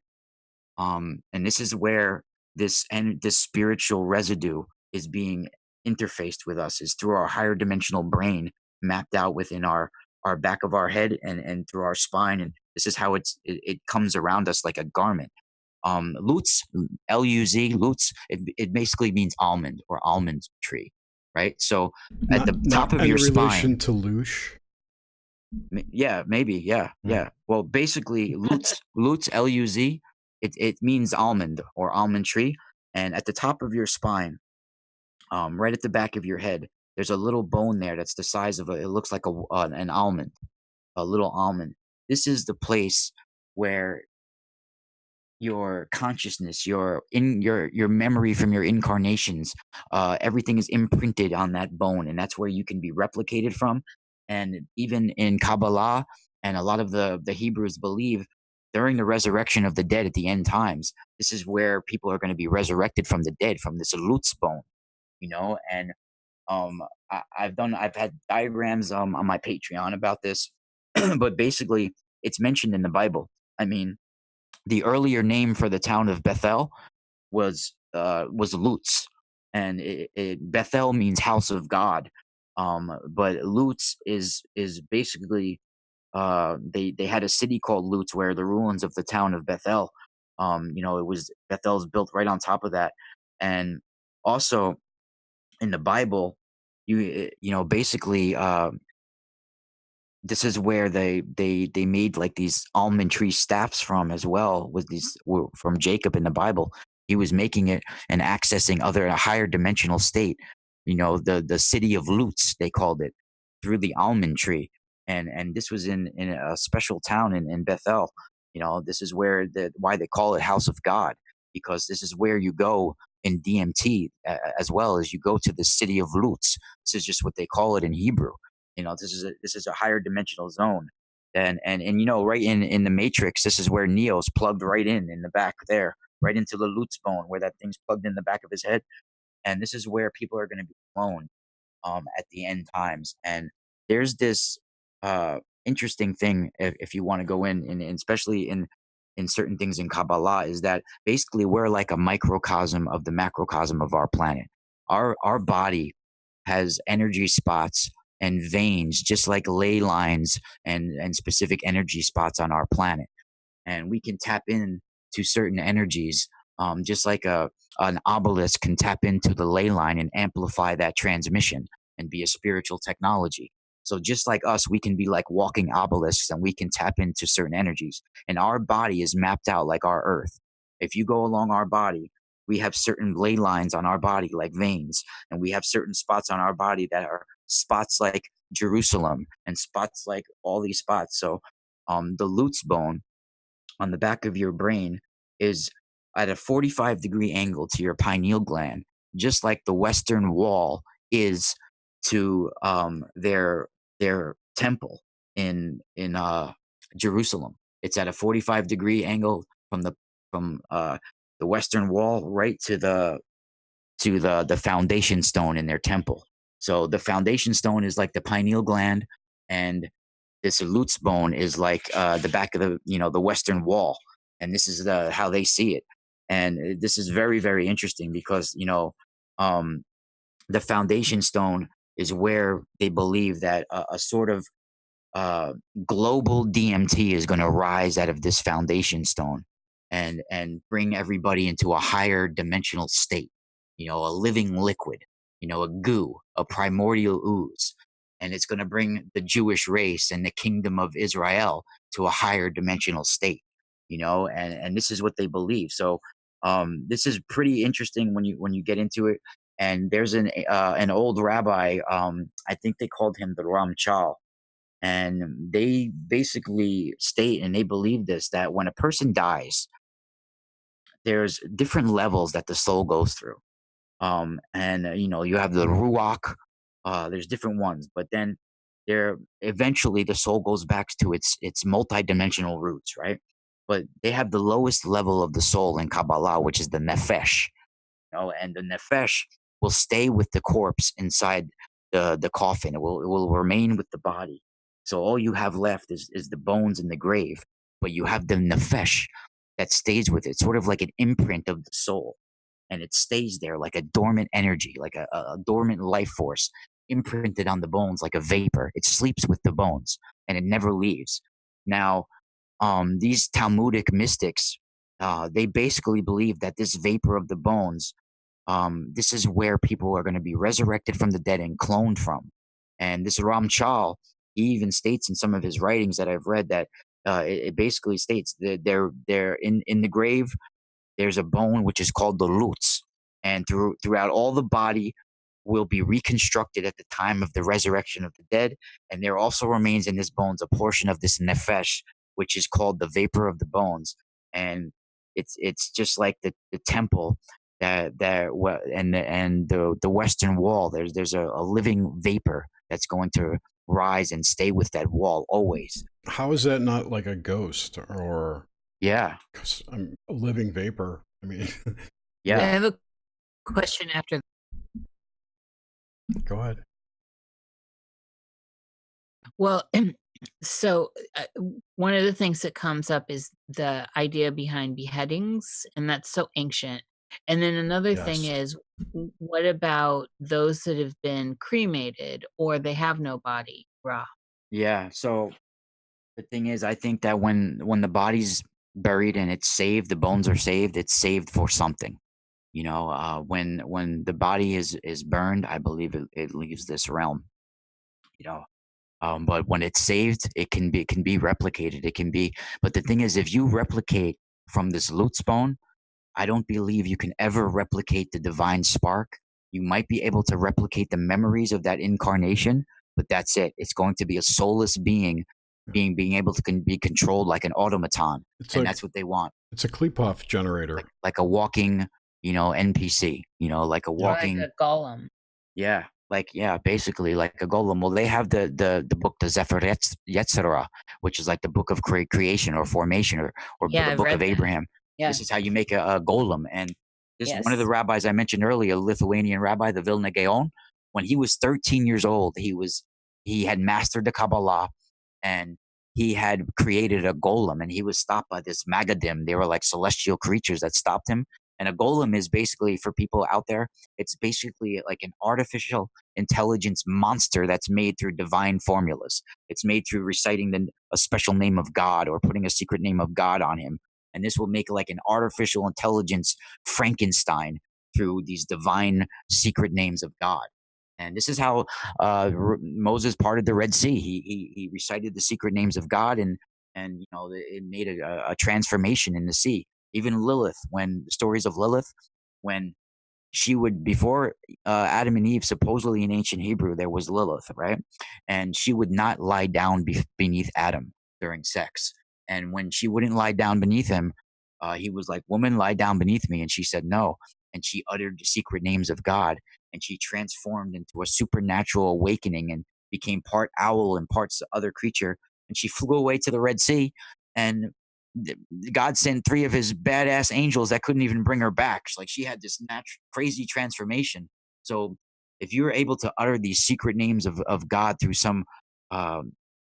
and this is where this spiritual residue is being interfaced with us, is through our higher dimensional brain, mapped out within our back of our head, and through our spine. And this is how it comes around us like a garment. Lutz, Luz, Lutz, it basically means almond or almond tree. right? So at the top Not of in your relation spine, to Loosh. yeah, maybe, yeah, Hmm. yeah. Well, basically, Lutz, Luz, it means almond or almond tree, and at the top of your spine, right at the back of your head, there's a little bone there that's the size of a. It looks like an almond, a little almond. This is the place where your consciousness, your memory from your incarnations, everything is imprinted on that bone, and that's where you can be replicated from. And even in Kabbalah, and a lot of the Hebrews believe during the resurrection of the dead at the end times, this is where people are going to be resurrected from the dead, from this Lutz bone, and I've had diagrams on my Patreon about this, but basically it's mentioned in the Bible. I mean, the earlier name for the town of Bethel was Lutz, and Bethel means house of God. But Lutz is basically they had a city called Lutz where the ruins of the town of Bethel. It was Bethel's built right on top of that, and also in the Bible, basically this is where they made like these almond tree staffs from as well. Was these were from Jacob in the Bible? He was making it and accessing other a higher dimensional state. The city of Lutz they called it through the almond tree, and this was in a special town in Bethel. This is where why they call it House of God, because this is where you go in DMT as well as you go to the city of Lutz. This is just what they call it in Hebrew. This is a higher dimensional zone, and right in the Matrix, this is where Neo's plugged right in the back there, right into the Lutz bone where that thing's plugged in the back of his head, and this is where people are going to be flown at the end times. And there's this interesting thing if you want to go in, and especially in certain things in Kabbalah, is that basically we're like a microcosm of the macrocosm of our planet. Our body has energy spots and veins, just like ley lines and specific energy spots on our planet, and we can tap in to certain energies, just like an obelisk can tap into the ley line and amplify that transmission and be a spiritual technology. So just like us, we can be like walking obelisks and we can tap into certain energies. And our body is mapped out like our earth. If you go along our body, we have certain ley lines on our body like veins, and we have certain spots on our body that are spots like Jerusalem and spots like all these spots. So the Lutz bone on the back of your brain is at a 45-degree angle to your pineal gland, just like the Western Wall is to their temple in Jerusalem. It's at a 45-degree angle from the Western Wall right to the foundation stone in their temple. So the foundation stone is like the pineal gland, and this Lutz bone is like the back of the Western Wall, and this is how they see it. And this is very very interesting because um, the foundation stone is where they believe that a sort of uh, global DMT is going to rise out of this foundation stone and bring everybody into a higher dimensional state, a living liquid, a goo, a primordial ooze. And it's going to bring the Jewish race and the kingdom of Israel to a higher dimensional state, and this is what they believe. So this is pretty interesting when you get into it. And there's an old rabbi, I think they called him the Ramchal, and they basically state and they believe this, that when a person dies, there's different levels that the soul goes through. And you have the ruach, there's different ones, but then there eventually the soul goes back to its multidimensional roots, right? But they have the lowest level of the soul in Kabbalah, which is the nefesh, and the nefesh will stay with the corpse inside the coffin. It will remain with the body. So all you have left is the bones in the grave, but you have the nefesh that stays with it, sort of like an imprint of the soul, and it stays there like a dormant energy, like a dormant life force, imprinted on the bones like a vapor. It sleeps with the bones and it never leaves. Now, these Talmudic mystics, they basically believe that this vapor of the bones this is where people are going to be resurrected from the dead and cloned from. And this Ramchal, he even states in some of his writings that I've read that it basically states that they're in the grave. There's a bone which is called the lutz, and throughout all the body will be reconstructed at the time of the resurrection of the dead. And there also remains in this bones a portion of this nefesh, which is called the vapor of the bones. And it's just like the temple and the western wall. There's a living vapor that's going to rise and stay with that wall always. How is that not like a ghost or Yeah. a living vapor? I mean, I Yeah. have a question after. go ahead. Well, so one of the things that comes up is the idea behind beheadings, and that's so ancient. And then another thing Yes. is, what about those that have been cremated or they have no body, raw? Yeah. So the thing is, I think that when the body's buried and it's saved, the bones are saved. It's saved for something. When the body is burned, I believe it leaves this realm. You know, but when it's saved, it can be replicated. It can be. But the thing is, if you replicate from this Lutz bone, I don't believe you can ever replicate the divine spark. You might be able to replicate the memories of that incarnation, but that's it. It's going to be a soulless being, being able to be controlled like an automaton, It's and like that's what they want, it's a Klipov generator. like a walking, NPC. Like a Or like walking, a golem. yeah, basically like a golem. Well, they have the book, the Zephyr Yetzirah, which is like the book of creation or formation, or Yeah, the I've book read of that. Abraham. Yeah. This is how you make a golem. And this one of the Yes. rabbis I mentioned earlier, Lithuanian rabbi, the Vilna Gaon, when he was 13 years old, he had mastered the Kabbalah, and he had created a golem, and he was stopped by this Magadim. They were like celestial creatures that stopped him. And a golem is basically, for people out there, it's basically like an artificial intelligence monster that's made through divine formulas. It's made through reciting a special name of God or putting a secret name of God on him. And this will make like an artificial intelligence Frankenstein through these divine secret names of God. And this is how Moses parted the Red Sea. He recited the secret names of God, and it made a transformation in the sea. Even Lilith, when the stories of Lilith, when she would, before Adam and Eve, supposedly in ancient Hebrew, there was Lilith, right? And she would not lie down beneath Adam during sex. And when she wouldn't lie down beneath him, he was like, "Woman, lie down beneath me." And she said no. And she uttered the secret names of God, and she transformed into a supernatural awakening and became part owl and parts other creature. And she flew away to the Red Sea, and God sent 3 of his badass angels that couldn't even bring her back. Like, she had this crazy transformation. So if you're able to utter these secret names of God through some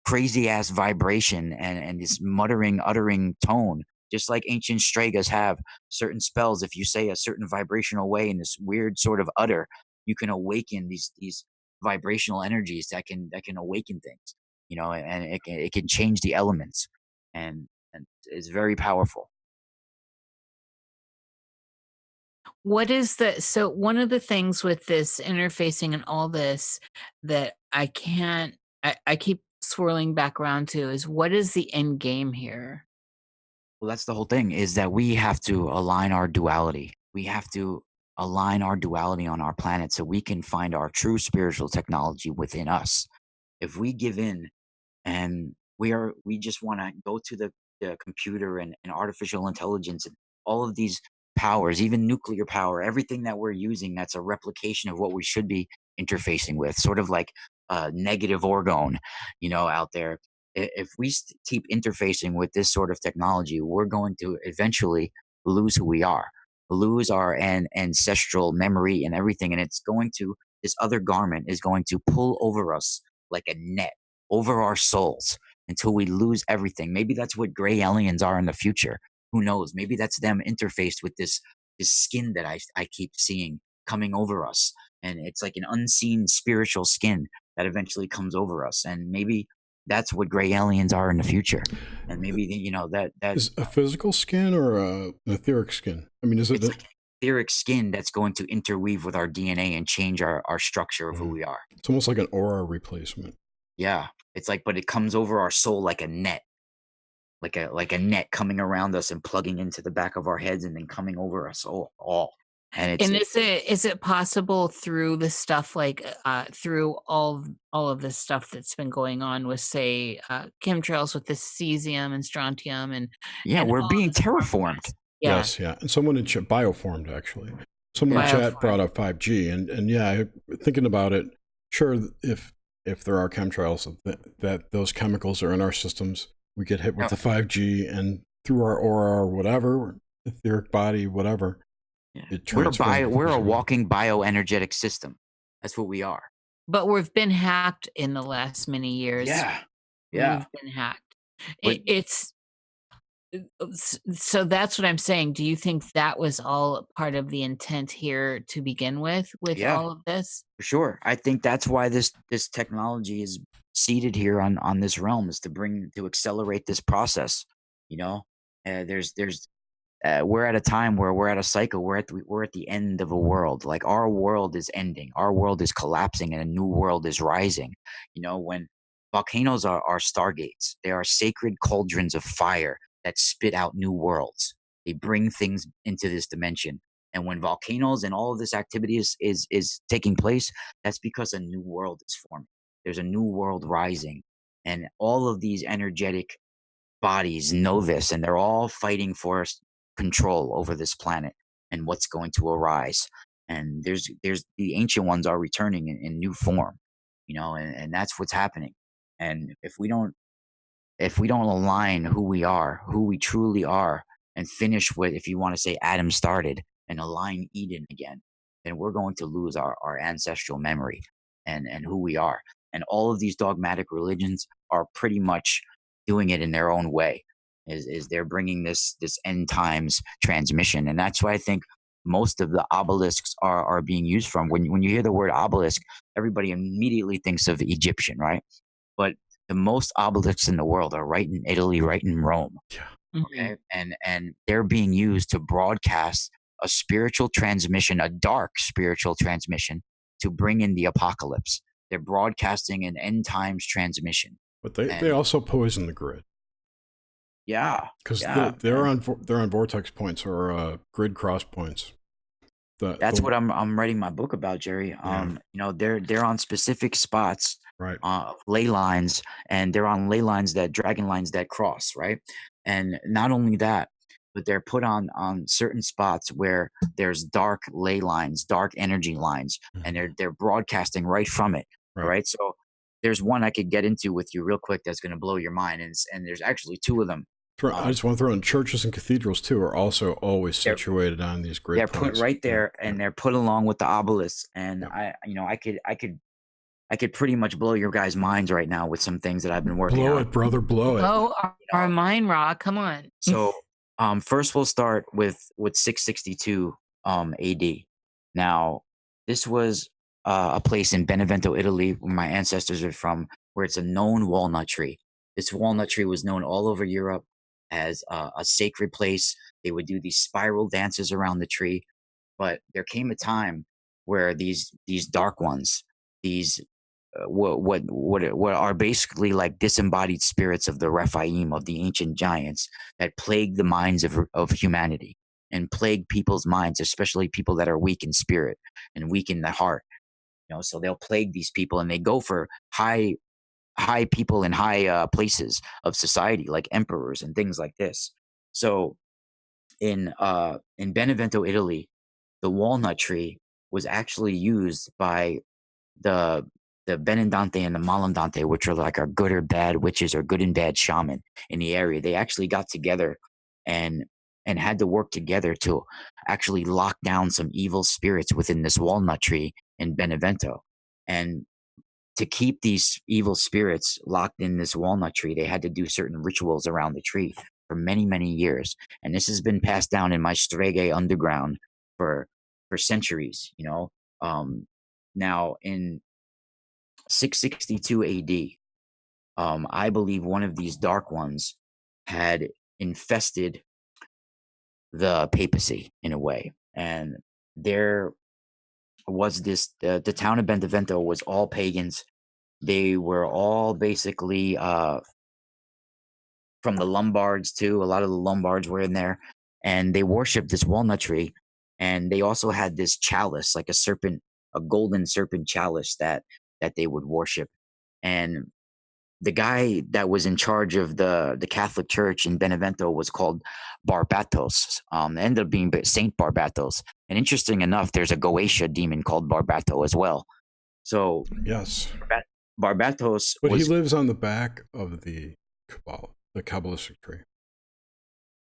crazy ass vibration and this uttering tone, just like ancient stragas have certain spells, if you say a certain vibrational way in this weird sort of utter, you can awaken these vibrational energies that can awaken things, and it can change the elements, and it's very powerful. What is so one of the things with this interfacing and all this that I keep swirling back around to is, what is the end game here? Well, that's the whole thing, is that we have to align our duality. We have to align our duality on our planet so we can find our true spiritual technology within us. If we give in and we just want to go to the computer and artificial intelligence and all of these powers, even nuclear power, everything that we're using, that's a replication of what we should be interfacing with, sort of like negative orgone, out there. If we keep interfacing with this sort of technology, we're going to eventually lose who we are, lose our ancestral memory and everything. And this other garment is going to pull over us like a net over our souls until we lose everything. Maybe that's what gray aliens are in the future. Who knows? Maybe that's them interfaced with this skin that I keep seeing coming over us. And it's like an unseen spiritual skin that eventually comes over us. And maybe that's what gray aliens are in the future. And maybe, that Is a physical skin or a etheric skin? I mean, is it? etheric skin that's going to interweave with our DNA and change our structure of who we are. It's almost like an aura replacement. Yeah, it's like, but it comes over our soul like a net, like a net coming around us and plugging into the back of our heads and then coming over us all. And it's And is it possible through the stuff like through all of this stuff that's been going on with say chemtrails with the cesium and strontium yeah, and we're all being this terraformed. yeah Yes, yeah. And someone in chat, bioformed actually. Someone in chat Bioformed. brought up 5G, and yeah, thinking about it, sure, if there are chemtrails that those chemicals are in our systems, we get hit with the 5G, and through our aura or whatever, etheric body, whatever, it transforms. We're a walking bioenergetic system. That's what we are. but we've been hacked in the last many years. Yeah. We've been hacked. But- It's so that's what I'm saying. Do you think that was all part of the intent here to begin with Yeah. all of this? For sure. I think that's why this technology is seated here on this realm, is to accelerate this process. You know, we're at a time where we're at a cycle. We're at the end of a world. Like, our world is ending. Our world is collapsing, and a new world is rising. You know, when volcanoes are stargates, they are sacred cauldrons of fire that spit out new worlds. They bring things into this dimension. And when volcanoes and all of this activity is taking place, that's because a new world is forming. There's a new world rising. And all of these energetic bodies know this, and they're all fighting for control over this planet and what's going to arise. And there's the ancient ones are returning in new form, you know, and that's what's happening. And if we don't align who we truly are, and finish with, if you want to say Adam started, and align Eden again, then we're going to lose our ancestral memory and who we are. And all of these dogmatic religions are pretty much doing it in their own way. Is they're bringing this end times transmission, and that's why I think most of the obelisks are being used from. When you hear the word obelisk, everybody immediately thinks of Egyptian, right? But the most obelisks in the world are right in Italy, right in Rome. Yeah. Okay, and they're being used to broadcast a spiritual transmission, a dark spiritual transmission, to bring in the apocalypse. They're broadcasting an end times transmission. But they also poison the grid. Yeah, because yeah, they're on vortex points or grid cross points. That's what I'm writing my book about, Jerry. Yeah. You know, they're on specific spots, Right. Ley lines, and they're on ley lines, that dragon lines that cross, right? And not only that, but they're put on certain spots where there's dark ley lines, dark energy lines, and they're broadcasting right from it, right? So there's one I could get into with you real quick that's going to blow your mind, and there's actually two of them. I just want to throw in, churches and cathedrals too are also always situated on these grid They're points. put right there, and they're put along with the obelisks. And I could pretty much blow your guys' minds right now with some things that I've been working on. Blow it, brother, blow it. Blow our mind, Rock. Come on. So, first we'll start with 662 AD. Now, this was a place in Benevento, Italy, where my ancestors are from, where it's a known walnut tree. This walnut tree was known all over Europe as a sacred place. They would do these spiral dances around the tree. But there came a time where these dark ones, these what are basically like disembodied spirits of the Rephaim, of the ancient giants, that plague the minds of humanity and plague people's minds, especially people that are weak in spirit and weak in the heart. You know, so they'll plague these people, and they go for high people in high places of society, like emperors and things like this. So in Benevento, Italy, the walnut tree was actually used by the Benedante and the Malandante, which are like our good or bad witches or good and bad shaman in the area. They actually got together and had to work together to actually lock down some evil spirits within this walnut tree in Benevento. And to keep these evil spirits locked in this walnut tree, they had to do certain rituals around the tree for many, many years. And this has been passed down in my Streghe underground for centuries, you know. Now, in 662 AD, I believe one of these dark ones had infested the papacy in a way. and there was this the town of Benevento was all pagans. They were all basically from the Lombards too. A lot of the Lombards were in there, and they worshipped this walnut tree. And they also had this chalice, like a serpent, a golden serpent chalice that they would worship. And the guy that was in charge of the Catholic Church in Benevento was called Barbatos. It ended up being Saint Barbatos. And interesting enough, there's a Goetia demon called Barbato as well. So Yes. Barbatos But he was, lives on the back of the Kabbalah, the Kabbalistic tree.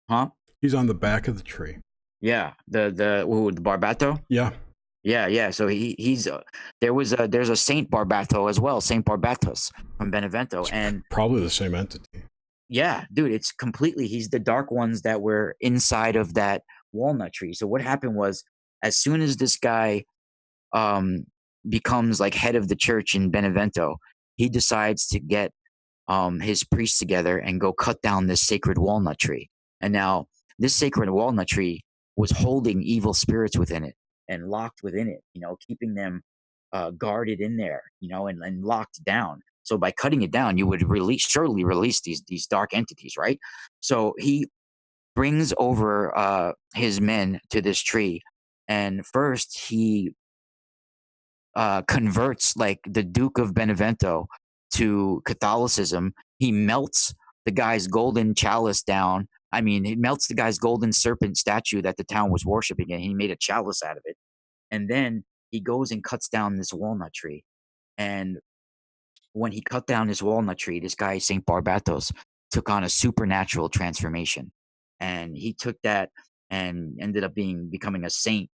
huh? He's on the back of the tree. Yeah, the Barbato. Yeah. Yeah. So he's there's a Saint Barbato as well, Saint Barbatos from Benevento, and Probably the same entity. yeah, dude, it's completely. He's the dark ones that were inside of that walnut tree. So what happened was, as soon as this guy um becomes like head of the church in Benevento, he decides to get his priests together and go cut down this sacred walnut tree. And now this sacred walnut tree was holding evil spirits within it and locked within it, keeping them guarded in there, and locked down. So by cutting it down, you would surely release these dark entities, right? So he brings over his men to this tree, and first he converts like the Duke of Benevento to Catholicism. He melts the guy's golden chalice down. I mean, he melts the guy's golden serpent statue that the town was worshiping, and he made a chalice out of it. And then he goes and cuts down this walnut tree. And when he cut down this walnut tree, this guy, St. Barbatos, took on a supernatural transformation. And he took that and ended up becoming a saint,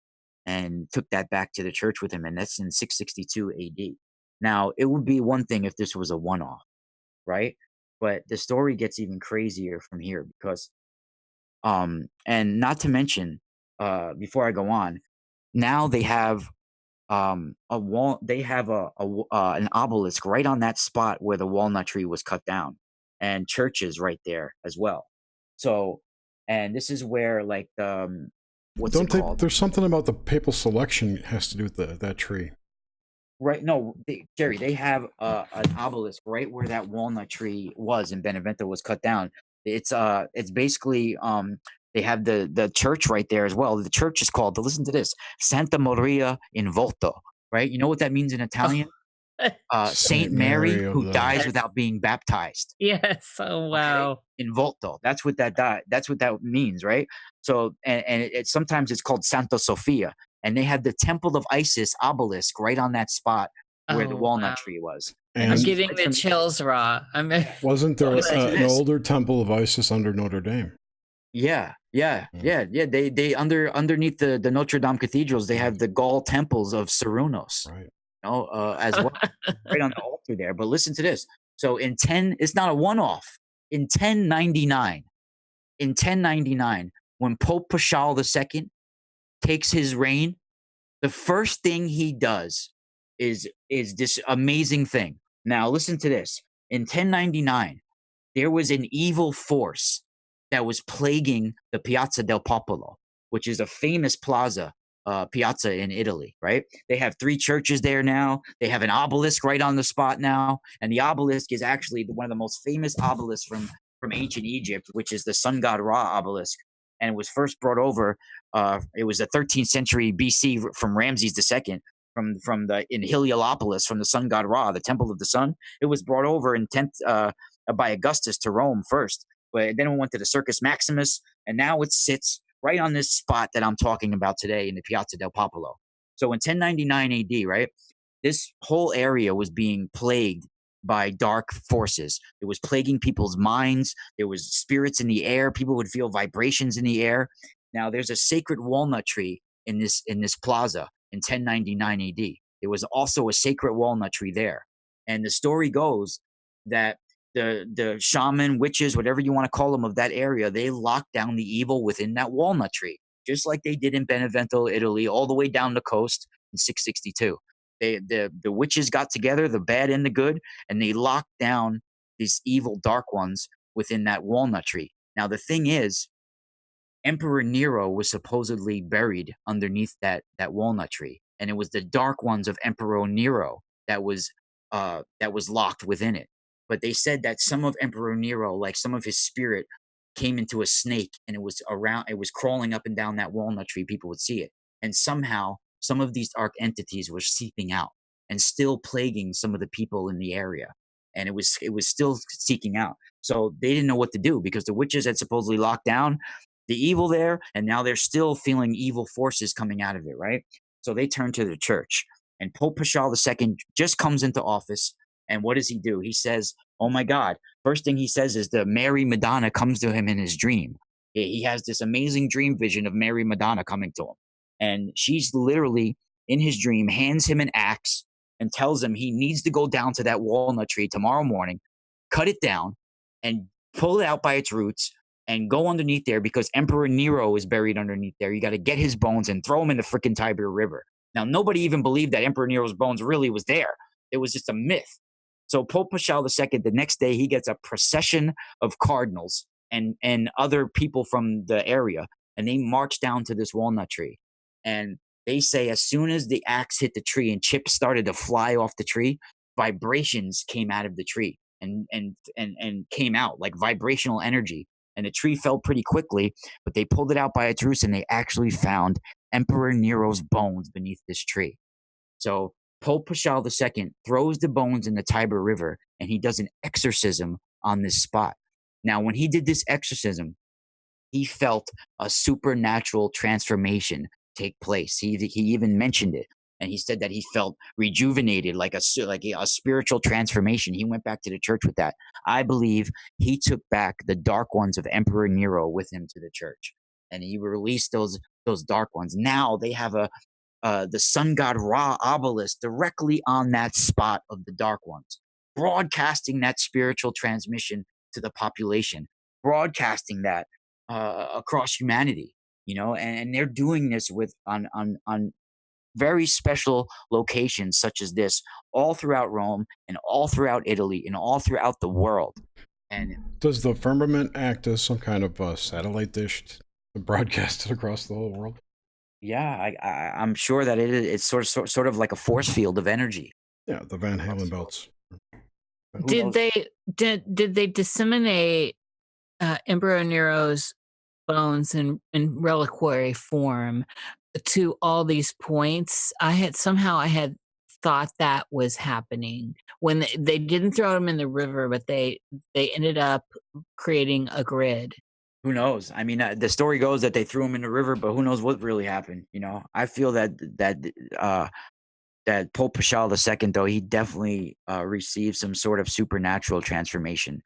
and took that back to the church with him. And that's in 662 AD. Now, it would be one thing if this was a one off, right? But the story gets even crazier from here because, and not to mention, before I go on, now they have a wall. They have an obelisk right on that spot where the walnut tree was cut down, and churches right there as well. So, and this is where like what's it called? There's something about the papal selection has to do with that tree. Right? No, Jerry, they have an obelisk right where that walnut tree was in Benevento was cut down. It's basically they have the church right there as well. The church is called, listen to this, Santa Maria in Volto, right? You know what that means in Italian? Saint Mary who dies without being baptized. Yes. Oh wow. Okay? In Volto. That's what that means, right? So and it sometimes it's called Santa Sofia. And they have the Temple of Isis obelisk right on that spot where the walnut tree was. And I'm getting the chills, Raw. Wasn't there an older Temple of Isis under Notre Dame? Yeah. They underneath the Notre Dame cathedrals, they have the Gaul temples of Cernunnos, right? As well, right on the altar there. But listen to this. So it's not a one-off. In 1099, when Pope Paschal II takes his reign, the first thing he does is this amazing thing. Now listen to this. In 1099, there was an evil force that was plaguing the Piazza del Popolo, which is a famous piazza in Italy, right? They have 3 churches there now. They have an obelisk right on the spot now. And the obelisk is actually one of the most famous obelisks from ancient Egypt, which is the sun god Ra obelisk. And it was first brought over. It was the 13th century BC from Ramses II, in Heliopolis, from the sun god Ra, the temple of the sun. It was brought over in 10th by Augustus to Rome first, but then it went to the Circus Maximus, and now it sits right on this spot that I'm talking about today in the Piazza del Popolo. So in 1099 AD, right, this whole area was being plagued by dark forces. It was plaguing people's minds. There was spirits in the air. People would feel vibrations in the air. Now there's a sacred walnut tree in this plaza in 1099 AD. There was also a sacred walnut tree there. And the story goes that the shaman, witches, whatever you want to call them, of that area, they locked down the evil within that walnut tree, just like they did in Benevento, Italy, all the way down the coast in 662. The witches got together, the bad and the good, and they locked down these evil dark ones within that walnut tree. Now the thing is, Emperor Nero was supposedly buried underneath that walnut tree, and it was the dark ones of Emperor Nero that was locked within it. But they said that some of Emperor Nero, like some of his spirit, came into a snake, and it was crawling up and down that walnut tree. People would see it, and somehow some of these dark entities were seeping out and still plaguing some of the people in the area, and it was still seeking out. So they didn't know what to do because the witches had supposedly locked down the evil there, and now they're still feeling evil forces coming out of it, right? So they turn to the church, and Pope Paschal II just comes into office, and what does he do? He says, "Oh my God!" First thing he says is the Mary Madonna comes to him in his dream. He has this amazing dream vision of Mary Madonna coming to him, and she's literally in his dream hands him an axe and tells him he needs to go down to that walnut tree tomorrow morning, cut it down, and pull it out by its roots and go underneath there because Emperor Nero is buried underneath there. You got to get his bones and throw them in the freaking Tiber River. Now, nobody even believed that Emperor Nero's bones really was there. It was just a myth. So Pope Paschal II, the next day, he gets a procession of cardinals and other people from the area, and they march down to this walnut tree. And they say as soon as the axe hit the tree and chips started to fly off the tree, vibrations came out of the tree and came out like vibrational energy. And the tree fell pretty quickly, but they pulled it out by its roots, and they actually found Emperor Nero's bones beneath this tree. So Pope Paschal II throws the bones in the Tiber River, and he does an exorcism on this spot. Now, when he did this exorcism, he felt a supernatural transformation take place. He even mentioned it, and he said that he felt rejuvenated, like a spiritual transformation. He went back to the church with that. I believe he took back the dark ones of Emperor Nero with him to the church, and he released those dark ones. Now they have the sun god Ra obelisk directly on that spot of the dark ones, broadcasting that spiritual transmission to the population, broadcasting that across humanity, and they're doing this with on very special locations such as this, all throughout Rome and all throughout Italy and all throughout the world. And Does the firmament act as some kind of satellite dish to broadcast it across the whole world? yeah, I'm sure that it's sort of like a force field of energy. Yeah, the Van Halen belts. Who Did knows? they disseminate Emperor Nero's bones in reliquary form to all these points? I had thought that was happening when they didn't throw them in the river, but they ended up creating a grid. Who knows? I mean, the story goes that they threw him in the river, but who knows what really happened? I feel that Pope Paschal II, though, he definitely received some sort of supernatural transformation,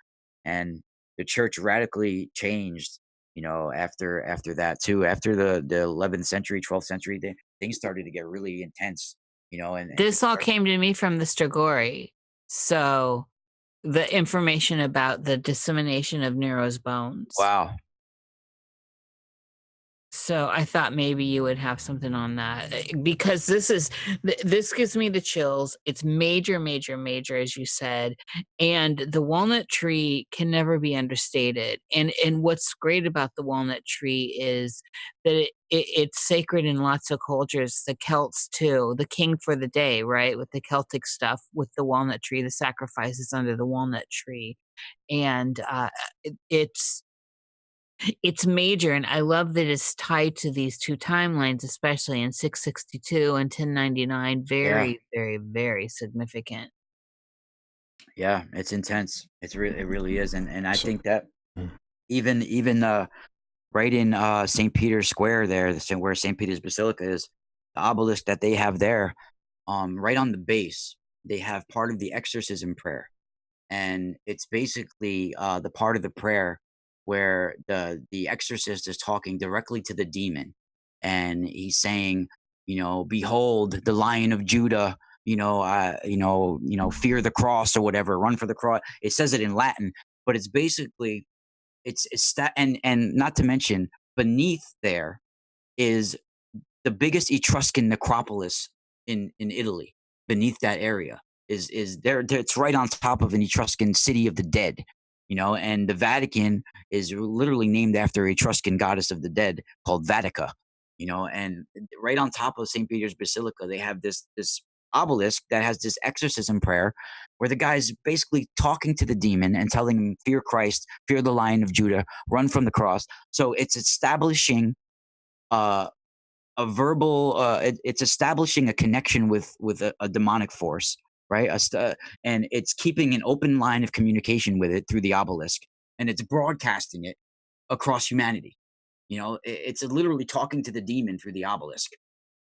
and the church radically changed. After that too. After the 11th century, 12th century, things started to get really intense. And This all came to me from the Strigoi. So the information about the dissemination of Nero's bones. wow. So I thought maybe you would have something on that because this gives me the chills. It's major, major, major, as you said, and the walnut tree can never be understated. And what's great about the walnut tree is that it's sacred in lots of cultures. The Celts too, the king for the day, right? With the Celtic stuff, with the walnut tree, the sacrifices under the walnut tree, and it's major, and I love that it's tied to these two timelines, especially in 662 and 1099. Yeah. Very, very, very significant. Yeah, it's intense. It really is, and I So- think that Mm. even right in St. Peter's Square there, where St. Peter's Basilica is, the obelisk that they have there, right on the base, they have part of the exorcism prayer, and it's basically the part of the prayer where the exorcist is talking directly to the demon, and he's saying, behold the Lion of Judah, fear the cross or whatever, run for the cross. It says it in Latin, but it's basically and not to mention beneath there is the biggest Etruscan necropolis in Italy. Beneath that area is there. It's right on top of an Etruscan city of the dead. and the Vatican is literally named after a Etruscan goddess of the dead called Vatica, and right on top of St. Peter's Basilica, they have this obelisk that has this exorcism prayer where the guy's basically talking to the demon and telling him, fear Christ, fear the Lion of Judah, run from the cross. So it's establishing uh, it's establishing a connection with a demonic force, right? And it's keeping an open line of communication with it through the obelisk, and it's broadcasting it across humanity. It's literally talking to the demon through the obelisk,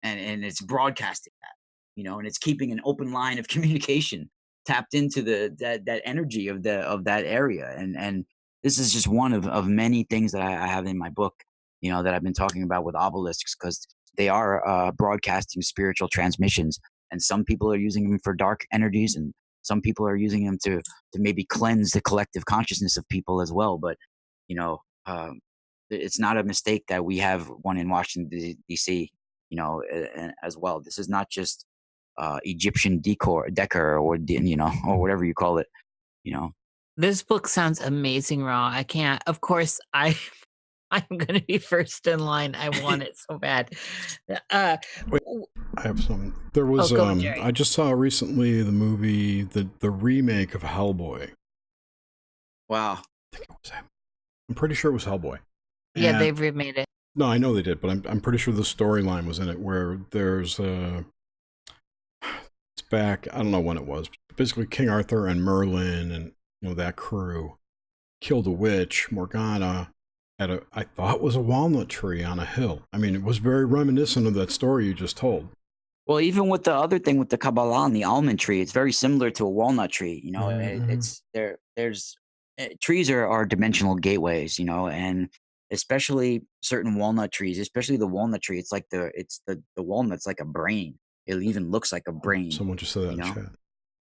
and it's broadcasting that, and it's keeping an open line of communication tapped into that energy of that area. And this is just one of many things that I have in my book, that I've been talking about with obelisks, because they are broadcasting spiritual transmissions, and some people are using them for dark energies, and some people are using them to maybe cleanse the collective consciousness of people as well. But you know, it's not a mistake that we have one in Washington D.C. As well. This is not just Egyptian decor, or or whatever you call it. This book sounds amazing, Raw. I can't. Of course, I'm going to be first in line. I want it so bad. Wait, I have some. There was go, Jerry. I just saw recently the movie, the remake of Hellboy. Wow. I think it was him. I'm pretty sure it was Hellboy. Yeah, And, they've remade it. No, I know they did, but I'm pretty sure the storyline was in it where there's it's back. I don't know when it was. Basically, King Arthur and Merlin and that crew killed a witch, Morgana, at I thought was a walnut tree on a hill. I mean, it was very reminiscent of that story you just told. Well, even with the other thing with the Kabbalah and the almond tree, it's very similar to a walnut tree. It's there's trees are dimensional gateways, and especially certain walnut trees, especially the walnut tree. It's like the walnut's like a brain. It even looks like a brain. Someone just said that in chat.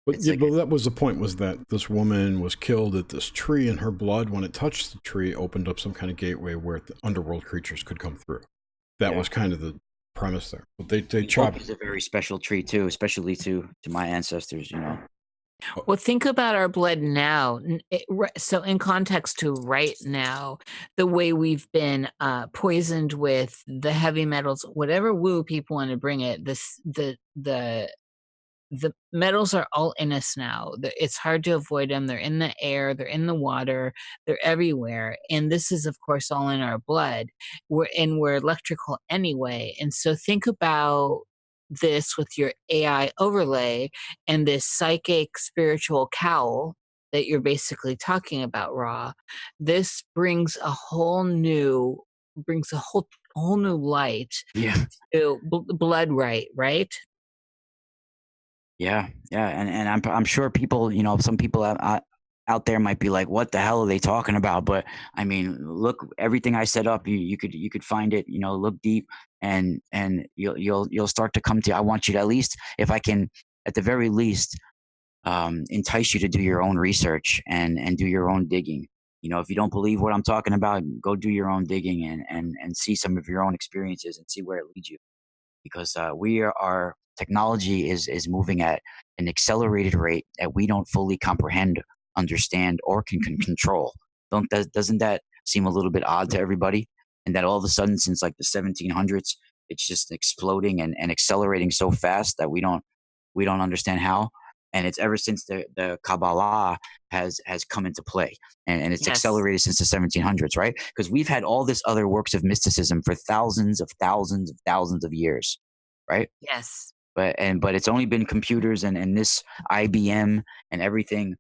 But It's yeah, like but that was the point, was that this woman was killed at this tree, and her blood, when it touched the tree, opened up some kind of gateway where the underworld creatures could come through. That was kind of the premise there. But they chopped. It's a very special tree too, especially to my ancestors. Well, think about our blood now. So, in context to right now, the way we've been poisoned with the heavy metals, whatever woo people want to bring it, the metals are all in us now. It's hard to avoid them. They're in the air, they're in the water, they're everywhere. And this is, of course, all in our blood. We're electrical anyway. And so think about this with your AI overlay and this psychic spiritual cowl that you're basically talking about, Raw. This brings a whole new light to blood, right? Yeah, and I'm sure people, some people out there might be like, what the hell are they talking about? But I mean, look, everything I set up, you could find it, look deep, and you'll start to come to. I want you to, at least, if I can, at the very least, entice you to do your own research and do your own digging. If you don't believe what I'm talking about, go do your own digging and see some of your own experiences and see where it leads you. Because our technology is moving at an accelerated rate that we don't fully comprehend, understand, or can control. Doesn't that seem a little bit odd to everybody? And that all of a sudden, since like the 1700s, it's just exploding and accelerating so fast that we don't understand how. And it's ever since the Kabbalah has come into play, and it's accelerated since the 1700s, right? Because we've had all this other works of mysticism for thousands of years, right? Yes. But it's only been computers and this IBM and everything,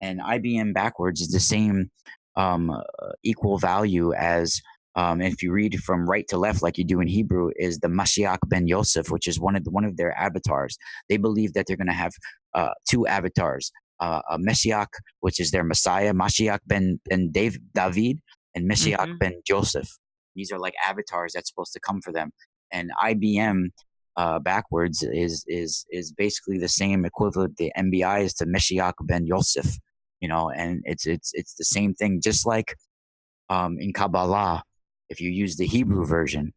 and IBM backwards is the same equal value as if you read from right to left like you do in Hebrew, is the Mashiach ben Yosef, which is one of their avatars. They believe that they're going to have two avatars, a Mashiach, which is their Messiah, Mashiach ben David, and Mashiach ben Joseph. These are like avatars that's supposed to come for them. And IBM backwards is basically the same equivalent. The MBI is to Mashiach ben Yosef, and it's the same thing. Just like in Kabbalah, if you use the Hebrew version,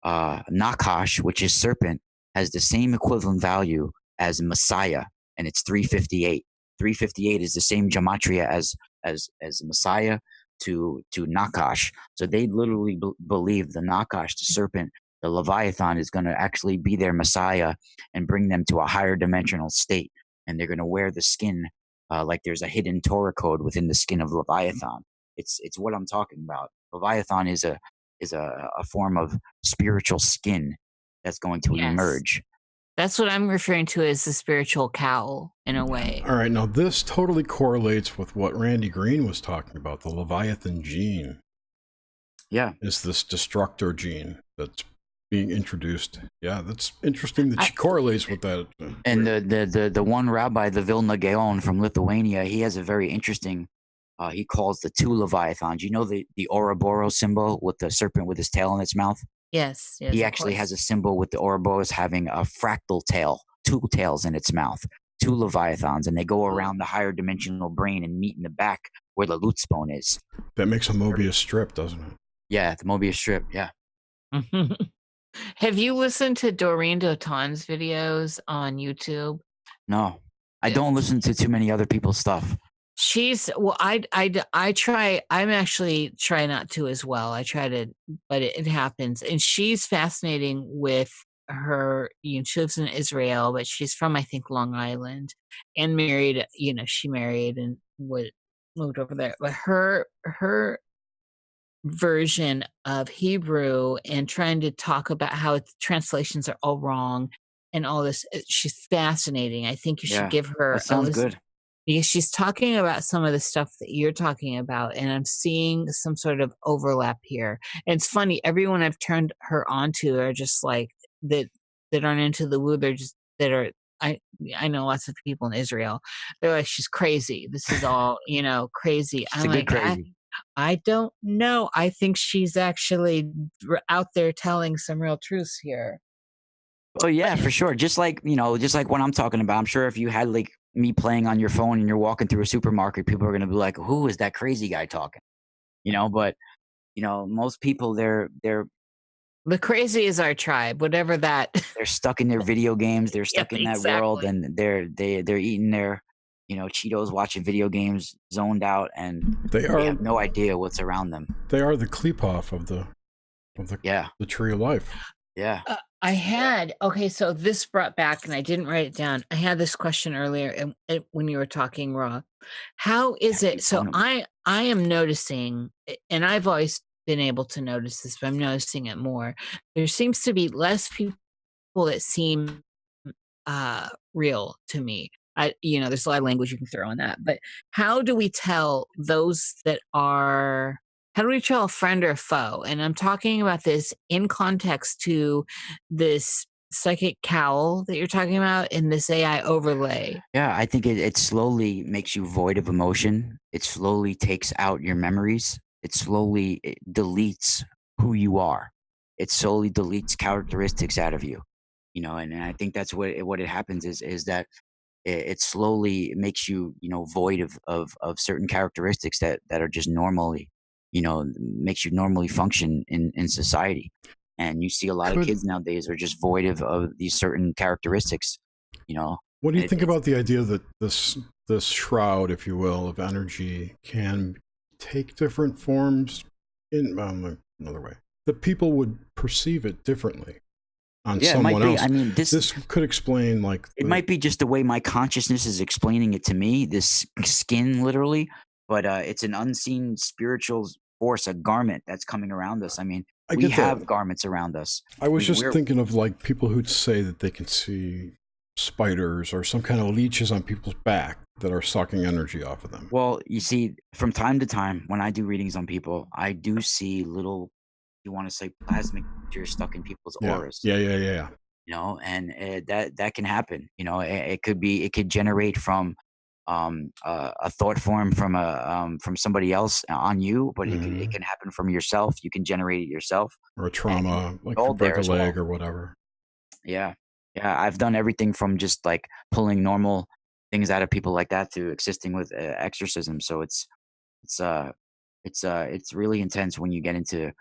Nakash, which is serpent, has the same equivalent value as Messiah, and it's 358. 358 is the same gematria as as a Messiah to Nakash. So they literally believe the Nakash, the serpent, the Leviathan, is going to actually be their Messiah and bring them to a higher dimensional state. And they're going to wear the skin like there's a hidden Torah code within the skin of Leviathan. It's what I'm talking about. Leviathan is a form of spiritual skin that's going to Yes. emerge. That's what I'm referring to as the spiritual cowl, in a way. All right, now this totally correlates with what Randy Green was talking about. The Leviathan gene Yeah. is this destructor gene that's being introduced. Yeah, that's interesting that she correlates with that. And the one rabbi, the Vilna Gaon from Lithuania, he has a very interesting, he calls the two Leviathans. You know the Ouroboros symbol with the serpent with his tail in its mouth? Yes. He actually has a symbol with the Ouroboros having a fractal tail, two tails in its mouth, two Leviathans, and they go around the higher dimensional brain and meet in the back where the Lutz bone is. That makes a Mobius strip, doesn't it? Yeah, the Mobius strip, yeah. Have you listened to Doreen Dotan's videos on YouTube? No, I don't listen to too many other people's stuff. She's I try. I'm actually try not to as well. I try to, but it happens. And she's fascinating with her. You know, she lives in Israel, but she's from, I think, Long Island, and married. You know, she married and moved over there. But her version of Hebrew and trying to talk about how translations are all wrong and all this. She's fascinating. I think you should give her. That sounds good. Because she's talking about some of the stuff that you're talking about, and I'm seeing some sort of overlap here. And it's funny, everyone I've turned her onto are just like that aren't into the woo. They're just that are. I know lots of people in Israel. They're like, she's crazy. This is all crazy. I'm like, crazy. I don't know. I think she's actually out there telling some real truths here. Oh yeah, for sure. Just like what I'm talking about. I'm sure if you had like me playing on your phone and you're walking through a supermarket, people are going to be like, who is that crazy guy talking? But most people, they're the crazy is our tribe, whatever that. They're stuck in their video games. They're stuck in that world, and they're eating their Cheetos, watching video games, zoned out, and they have no idea what's around them. They are the Kleepoff of the tree of life. Yeah. I had, so this brought back, and I didn't write it down. I had this question earlier when you were talking, Raw. How is it? So I am noticing, and I've always been able to notice this, but I'm noticing it more. There seems to be less people that seem real to me. There's a lot of language you can throw on that, but how do we tell those that are... How do we tell a friend or a foe? And I'm talking about this in context to this psychic cowl that you're talking about in this AI overlay. Yeah, I think it slowly makes you void of emotion. It slowly takes out your memories. It slowly deletes who you are. It slowly deletes characteristics out of you. And I think that's what it happens is that it slowly makes you, void of certain characteristics that are just normally, makes you normally function in society. And you see a lot of kids nowadays are just void of these certain characteristics, What do you think about the idea that this shroud, if you will, of energy can take different forms in another way, that people would perceive it differently on someone else? I mean, this could explain, it might be just the way my consciousness is explaining it to me, this skin literally, but it's an unseen spiritual force, a garment that's coming around us. I mean, we have garments around us. I was just thinking of people who'd say that they can see spiders or some kind of leeches on people's back that are sucking energy off of them. Well, you see, from time to time, when I do readings on people, I do see little, you want to say, plasmic creatures stuck in people's auras. Yeah. And that can happen. It could generate from a thought form from somebody else on you, but it can happen from yourself. You can generate it yourself, or a trauma, like you break a leg or whatever. Yeah. I've done everything from just like pulling normal things out of people like that to assisting with exorcism. So it's really intense when you get into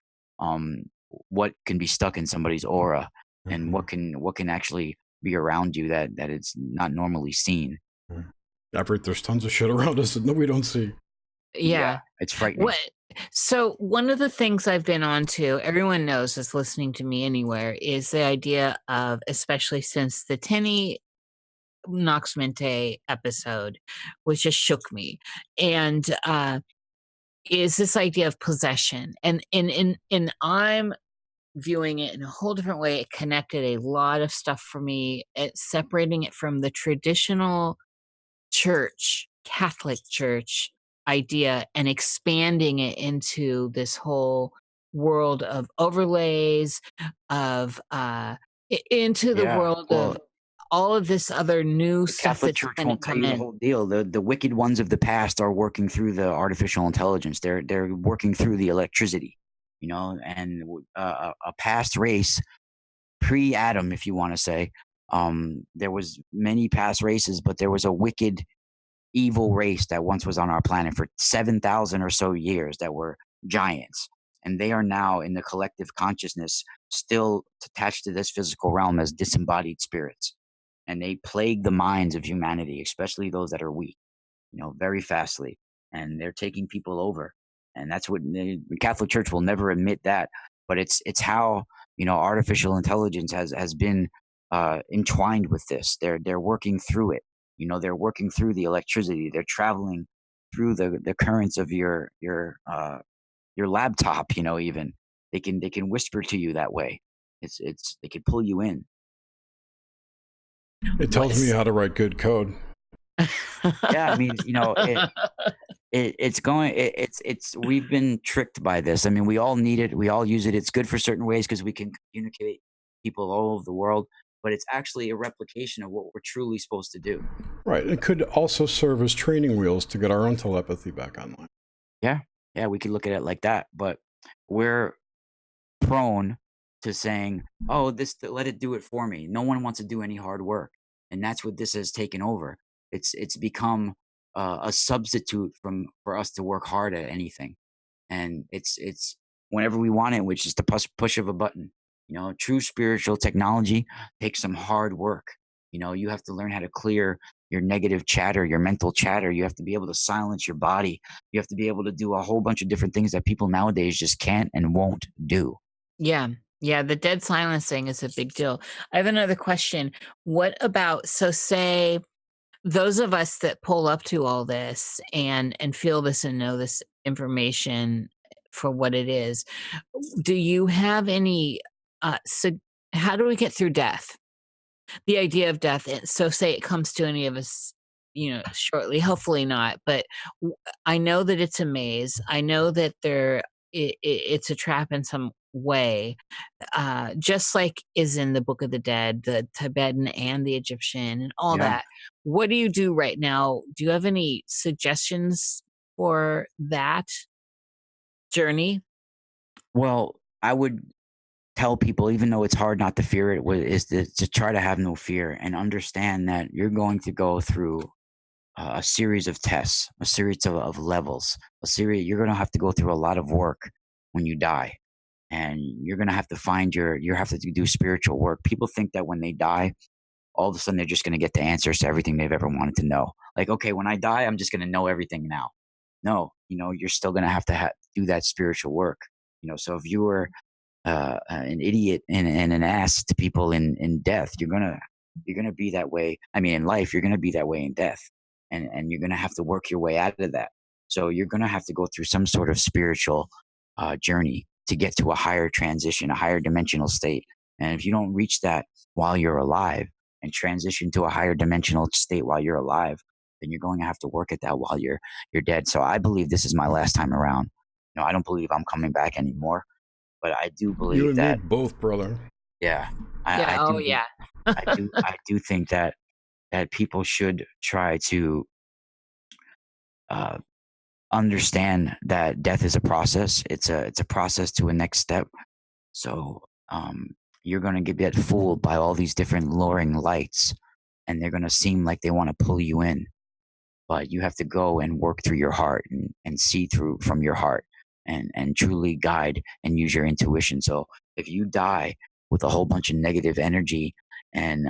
what can be stuck in somebody's aura and what can actually be around you that it's not normally seen. Everett, there's tons of shit around us that we don't see. Yeah. it's frightening. What? So one of the things I've been on to, everyone knows is listening to me anywhere, is the idea of, especially since the Tenny Nox Mente episode, which just shook me, and is this idea of possession, and I'm viewing it in a whole different way. It connected a lot of stuff for me, separating it from the traditional church, Catholic church idea, and expanding it into this whole world of overlays, of into the Yeah. world Well, of all of this other new the stuff Catholic that's Church going to won't tell come you the in. whole deal. The wicked ones of the past are working through the artificial intelligence. They're working through the electricity, and a past race, pre-Adam, if you want to say, there was many past races, but there was a wicked, evil race that once was on our planet for 7,000 or so years that were giants, and they are now in the collective consciousness, still attached to this physical realm as disembodied spirits, and they plague the minds of humanity, especially those that are weak, very fastly, and they're taking people over, and that's what the Catholic Church will never admit that, but it's how artificial intelligence has been entwined with this. They're working through it. They're working through the electricity. They're traveling through the currents of your laptop. Even they can whisper to you that way. It's they can pull you in. It tells me how to write good code. Yeah, I mean, it's we've been tricked by this. I mean, we all need it. We all use it. It's good for certain ways because we can communicate people all over the world, but it's actually a replication of what we're truly supposed to do. Right. It could also serve as training wheels to get our own telepathy back online. Yeah, we could look at it like that, but we're prone to saying, "Oh, let it do it for me." No one wants to do any hard work, and that's what this has taken over. It's become a substitute for us to work hard at anything, and it's whenever we want it, which is the push of a button. True spiritual technology takes some hard work. You have to learn how to clear your negative chatter, your mental chatter. You have to be able to silence your body. You have to be able to do a whole bunch of different things that people nowadays just can't and won't do. Yeah. Yeah. The dead silence thing is a big deal. I have another question. What about, so say those of us that pull up to all this and feel this and know this information for what it is, do you have any, how do we get through death? The idea of death. So say it comes to any of us, shortly, hopefully not, but I know that it's a maze. I know that it's a trap in some way, just like is in the Book of the Dead, the Tibetan and the Egyptian and all Yeah. that. What do you do right now? Do you have any suggestions for that journey? Well, I would tell people, even though it's hard not to fear it, is to try to have no fear and understand that you're going to go through a series of tests, a series of levels, you're going to have to go through a lot of work when you die. And you're going to have to you have to do spiritual work. People think that when they die, all of a sudden they're just going to get the answers to everything they've ever wanted to know. Like, okay, when I die, I'm just going to know everything now. No, you're still going to have to do that spiritual work. So if you were an idiot and an ass to people in death, you're gonna be that way. I mean, in life, you're gonna be that way in death, and you're gonna have to work your way out of that. So you're gonna have to go through some sort of spiritual journey to get to a higher transition, a higher dimensional state. And if you don't reach that while you're alive and transition to a higher dimensional state while you're alive, then you're going to have to work at that while you're dead. So I believe this is my last time around. I don't believe I'm coming back anymore, but I do You believe and that. me both, brother. Yeah, Yeah. I Oh, do. yeah. I do think that people should try to uh, understand that death is a process. It's a process to a next step. So you're going to get fooled by all these different luring lights, and they're going to seem like they want to pull you in. But you have to go and work through your heart and see through from your heart and truly guide and use your intuition. So if you die with a whole bunch of negative energy and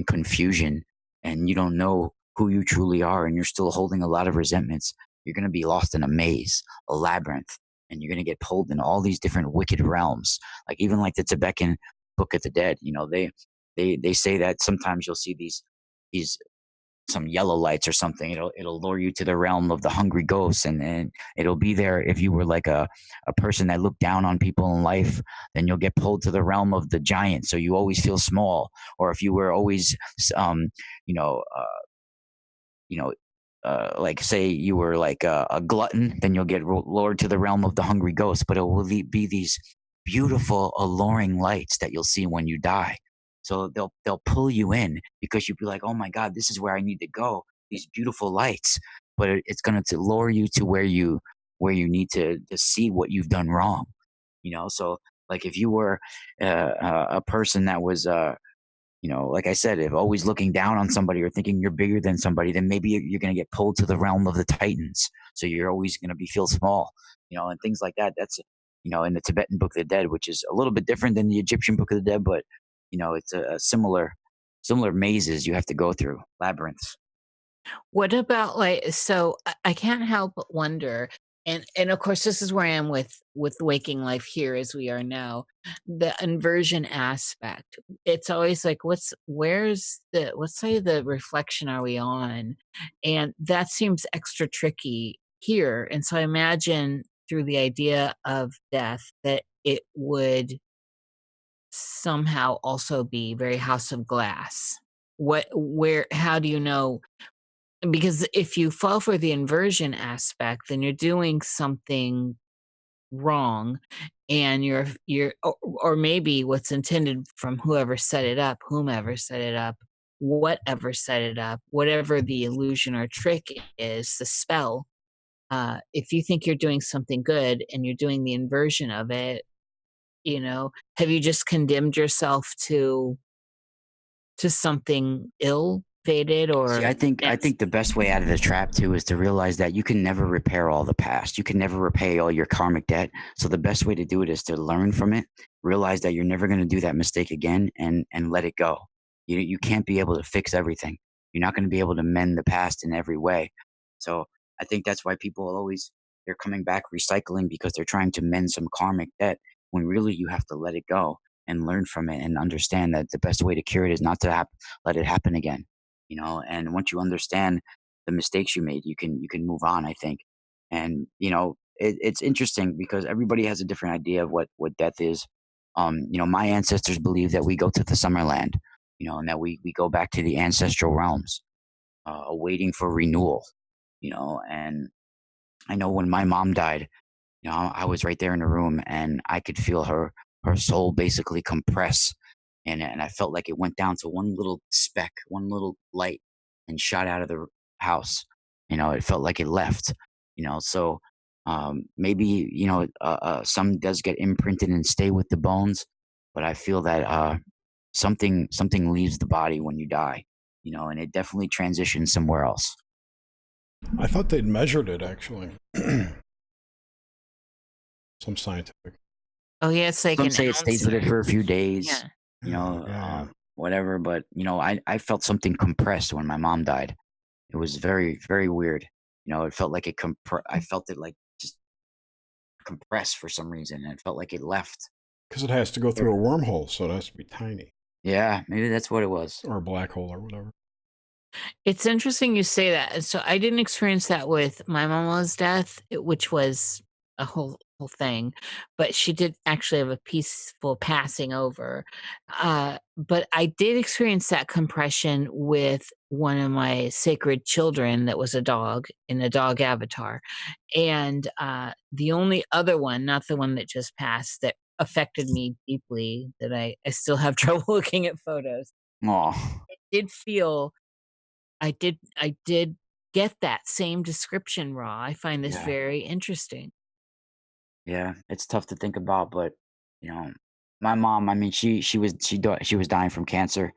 confusion, and you don't know who you truly are, and you're still holding a lot of resentments, you're going to be lost in a maze, a labyrinth, and you're going to get pulled in all these different wicked realms. Like even like the Tibetan Book of the Dead, they say that sometimes you'll see these some yellow lights or something. It'll lure you to the realm of the hungry ghosts, and it'll be there. If you were like a person that looked down on people in life, then you'll get pulled to the realm of the giant, so you always feel small. Or if you were always you know like say you were like a glutton, then you'll get lured to the realm of the hungry ghost. But it will be these beautiful alluring lights that you'll see when you die. So they'll pull you in because you'll be like, oh my God, this is where I need to go. These beautiful lights, but it's going to lure you to where you need to see what you've done wrong. So like if you were a person that was like I said, if always looking down on somebody or thinking you're bigger than somebody, then maybe you're going to get pulled to the realm of the Titans. So you're always going to feel small, and things like that. That's, in the Tibetan Book of the Dead, which is a little bit different than the Egyptian Book of the Dead, but, it's a similar mazes you have to go through, labyrinths. What about so I can't help but wonder, and of course this is where I am with waking life here as we are now, the inversion aspect. It's always like what's side of the reflection are we on? And that seems extra tricky here. And so I imagine through the idea of death that it would somehow also be very House of Glass. How do you know? Because if you fall for the inversion aspect, then you're doing something wrong, and or maybe what's intended from whomever set it up, whatever set it up, whatever the illusion or trick is, the spell. If you think you're doing something good and you're doing the inversion of it, have you just condemned yourself to something ill fated? Or See, I think the best way out of the trap too is to realize that you can never repair all the past. You can never repay all your karmic debt. So the best way to do it is to learn from it, realize that you're never going to do that mistake again, and let it go. You can't be able to fix everything. You're not going to be able to mend the past in every way. So I think that's why people they're coming back recycling, because they're trying to mend some karmic debt, when really you have to let it go and learn from it and understand that the best way to cure it is not to let it happen again. And once you understand the mistakes you made, you can move on, I think. And it's interesting because everybody has a different idea of what death is. My ancestors believe that we go to the Summerland, and that we go back to the ancestral realms, awaiting for renewal. And I know when my mom died, I was right there in the room, and I could feel her soul basically compress. And I felt like it went down to one little speck, one little light, and shot out of the house. It felt like it left. So maybe some does get imprinted and stay with the bones, but I feel that something leaves the body when you die. And it definitely transitions somewhere else. I thought they'd measured it, actually. Some scientific. Oh yeah, it's like some say it stays with it for a few days. Yeah. Whatever. But I felt something compressed when my mom died. It was very, very weird. It felt like I felt it like just compress for some reason, and it felt like it left. Because it has to go through a wormhole, so it has to be tiny. Yeah, maybe that's what it was. Or a black hole or whatever. It's interesting you say that. So I didn't experience that with my mama's death, which was a whole thing, but she did actually have a peaceful passing over. But I did experience that compression with one of my sacred children that was a dog in a dog avatar. And the only other one, not the one that just passed, that affected me deeply, that I still have trouble looking at photos. Oh, It did feel, I did get that same description raw. I find this very interesting. yeah, it's tough to think about, but my mom, I mean, she was dying from cancer,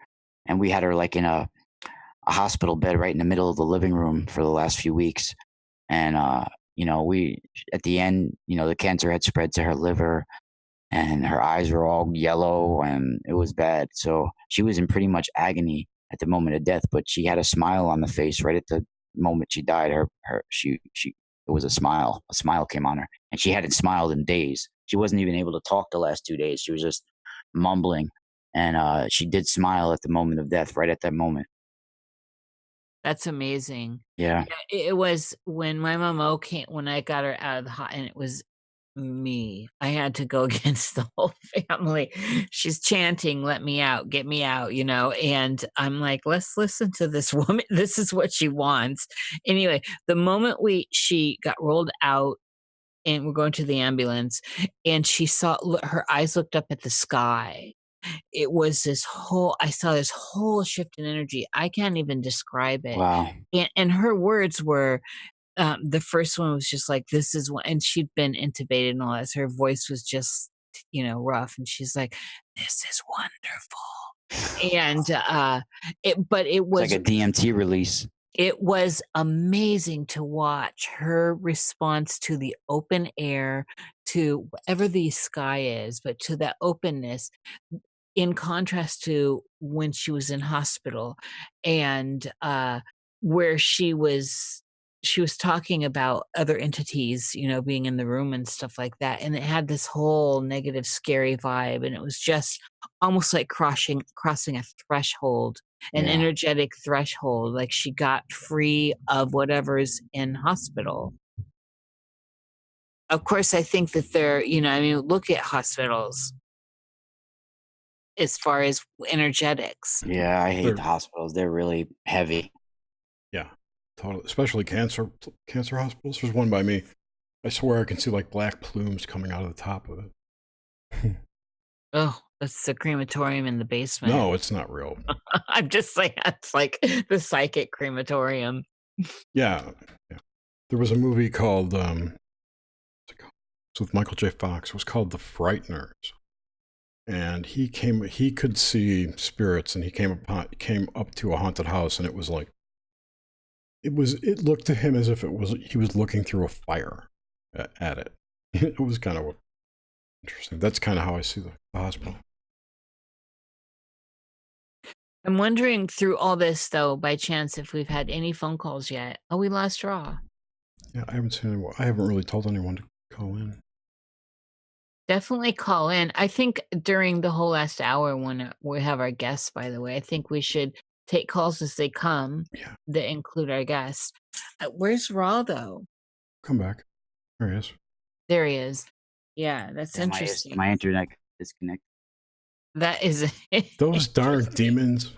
and we had her like in a hospital bed right in the middle of the living room for the last few weeks. And we at the end, the cancer had spread to her liver, and her eyes were all yellow, and it was bad. So she was in pretty much agony at the moment of death, but she had a smile on the face right at the moment she died. It it was a smile. A smile came on her, and she hadn't smiled in days. She wasn't even able to talk the last 2 days. She was just mumbling, and she did smile at the moment of death, right at that moment. That's amazing. Yeah. Yeah, it was when my mom came when I got her out of the hot, and it was me. I had to go against the whole family. She's chanting, "Let me out, get me out," and I'm like, "Let's listen to this woman. This is what she wants." Anyway, the moment she got rolled out and we're going to the ambulance, and she saw her eyes looked up at the sky. It was I saw this whole shift in energy. I can't even describe it. Wow. And her words were, the first one was just like, "This is what," and she'd been intubated and all that. So her voice was just, rough. And she's like, "This is wonderful." And but it It's like was a DMT release. it was amazing to watch her response to the open air, to whatever the sky is, but to that openness, in contrast to when she was in hospital, and where she was talking about other entities, being in the room and stuff like that, and it had this whole negative scary vibe, and it was just almost like crossing a threshold, an Yeah. energetic threshold, like she got free of whatever's in hospital. Of course, I think that look at hospitals as far as energetics. Yeah, I hate They're- the hospitals. They're really heavy. Yeah, totally. Especially cancer hospitals. There's one by me. I swear I can see like black plumes coming out of the top of it. Oh, that's the crematorium in the basement. No, it's not real. I'm just saying, it's like the psychic crematorium. Yeah. There was a movie called what's it called? It's with Michael J. Fox. It was called The Frighteners. And he could see spirits, and he came up to a haunted house, and it was like it looked to him as if he was looking through a fire at it. It was kind of interesting. That's kind of how I see the hospital. I'm wondering through all this, though, by chance, if we've had any phone calls yet. Oh, we lost Raw. Yeah, I haven't seen anyone. I haven't really told anyone to call in. Definitely call in. I think during the whole last hour, when we have our guests, by the way, I think we should take calls as they come that include our guests. Where's Raw, though? Come back. There he is. There he is. Yeah, that's Yeah, interesting. My internet disconnected. That is Those darn demons.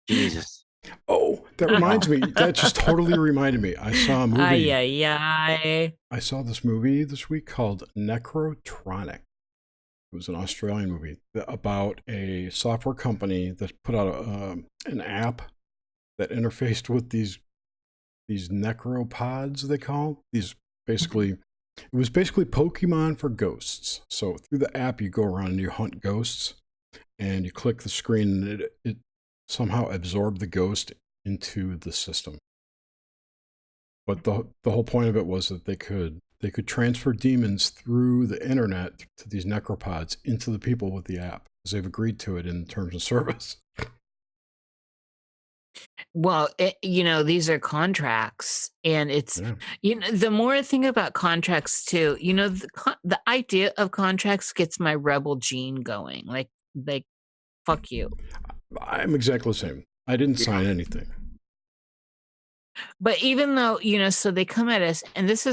Jesus. Oh, that reminds me. That just totally reminded me. I saw a movie. I saw this movie this week called Necrotronic. It was an Australian movie about a software company that put out an app that interfaced with these necropods, they call these. Basically, it was basically Pokemon for ghosts. So through the app, you go around and you hunt ghosts, and you click the screen, and it somehow absorbed the ghost into the system. But the whole point of it was that they could transfer demons through the internet to these necropods into the people with the app, because they've agreed to it in terms of service. Well, these are contracts, and it's, the more I think about contracts too, the idea of contracts gets my rebel gene going. Like, fuck you. I'm exactly the same. I didn't sign anything. But even though, so they come at us, and this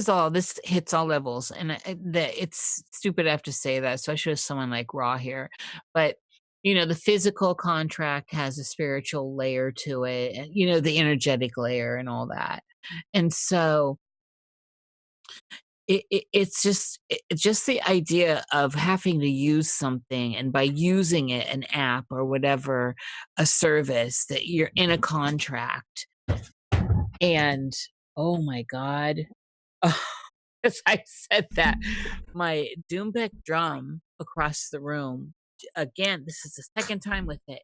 hits all levels, and it's stupid I have to say that, especially with someone like Raw here. But, the physical contract has a spiritual layer to it, and, the energetic layer and all that. And so it's just the idea of having to use something, and by using it, an app or whatever, a service, that you're in a contract. And oh my God, as I said that, my Doombeck drum across the room, again, this is the second time with it.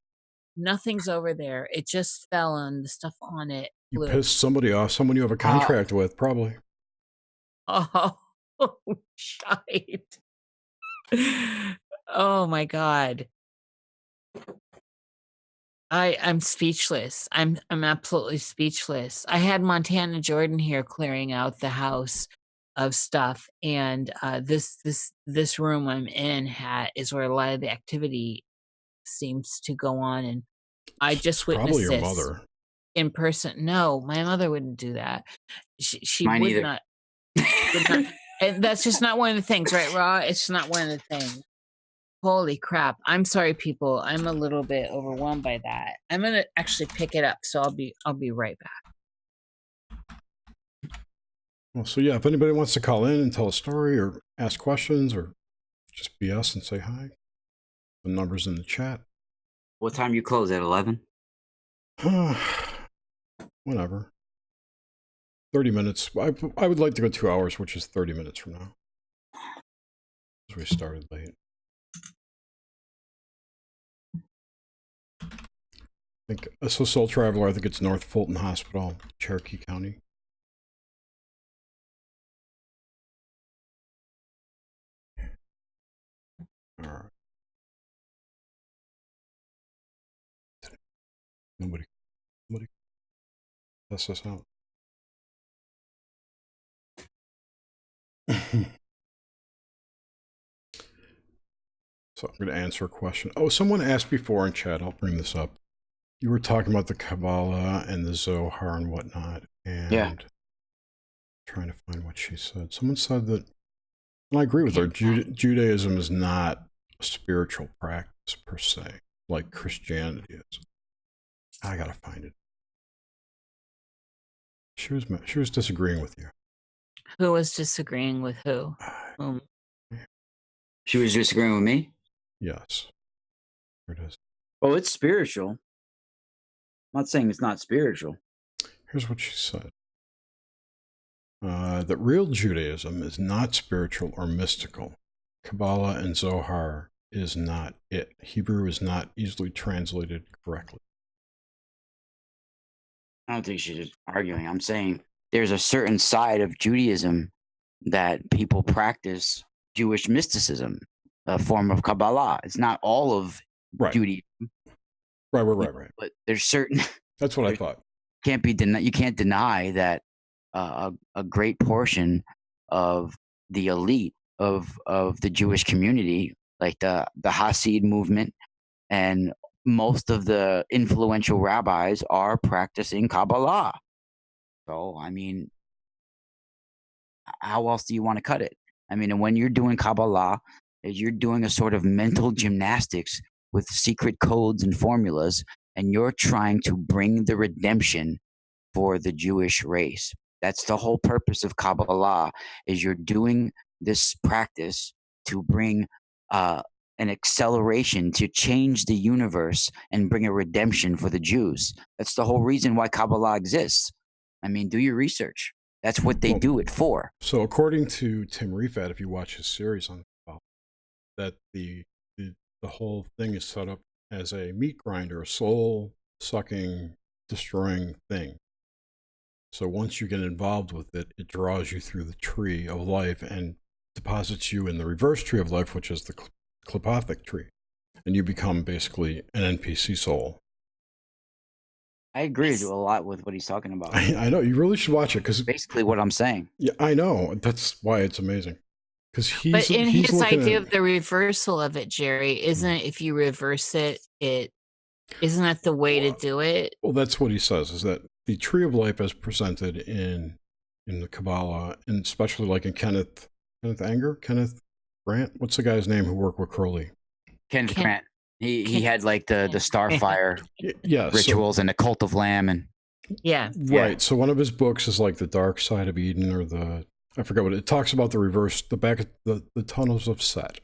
Nothing's over there. It just fell on the stuff on it. You pissed somebody off, someone you have a contract with, probably. Oh, shite. Oh my God. I'm speechless. I'm absolutely speechless. I had Montana Jordan here clearing out the house of stuff, and this room I'm in is where a lot of the activity seems to go on, and I It's just probably witnessed your this mother. in person. No, my mother wouldn't do that. She Mine would either. not. Would not. And that's just not one of the things, right, Raw? It's not one of the things. Holy crap! I'm sorry, people. I'm a little bit overwhelmed by that. I'm gonna actually pick it up, so I'll be right back. Well, so yeah, if anybody wants to call in and tell a story or ask questions or just BS and say hi, the number's in the chat. What time you close? At 11? Whatever. 30 minutes. I would like to go 2 hours, which is 30 minutes from now. Because we started late. I think, so Soul Traveler, I think it's North Fulton Hospital, Cherokee County. All right. Nobody test us out. So I'm going to answer a question. Oh, someone asked before in chat. I'll bring this up. You were talking about the Kabbalah and the Zohar and whatnot, and Yeah. trying to find what she said. Someone said that, and I agree with her. Judaism is not a spiritual practice per se, like Christianity is. I gotta find it. She was disagreeing with you. Who was disagreeing with who? She was disagreeing with me? Yes. There it is. Oh, it's spiritual. I'm not saying it's not spiritual. Here's what she said. That real Judaism is not spiritual or mystical. Kabbalah and Zohar is not it. Hebrew is not easily translated correctly. I don't think she's arguing. I'm saying there's a certain side of Judaism that people practice Jewish mysticism, a form of Kabbalah. It's not all of Judaism. Right. But there's certain. That's what I thought. You can't deny that a great portion of the elite of the Jewish community, like the Hasid movement, and most of the influential rabbis are practicing Kabbalah. So, I mean, how else do you want to cut it? I mean, and when you're doing Kabbalah, you're doing a sort of mental gymnastics with secret codes and formulas, and you're trying to bring the redemption for the Jewish race. That's the whole purpose of Kabbalah, is you're doing this practice to bring an acceleration to change the universe and bring a redemption for the Jews. That's the whole reason why Kabbalah exists. I mean, do your research. That's what they do it for. So according to Tim Refat, if you watch his series on Kabbalah, that the whole thing is set up as a meat grinder, a soul-sucking, destroying thing. So once you get involved with it, it draws you through the tree of life and deposits you in the reverse tree of life, which is the Klipothic tree. And you become basically an NPC soul. I agree a lot with what he's talking about. I know. You really should watch it, because basically what I'm saying. Yeah, I know. That's why it's amazing. Because But in his idea of the reversal of it, Jerry, isn't it, if you reverse it, isn't that the way to do it? Well, that's what he says, is that the tree of life as presented in the Kabbalah, and especially like in Kenneth Grant? What's the guy's name who worked with Crowley? Kenneth Grant. He had like the Starfire rituals and the Cult of Lamb and Right. So one of his books is like the Dark Side of Eden, or I forgot what it talks about, the back of the tunnels of Set,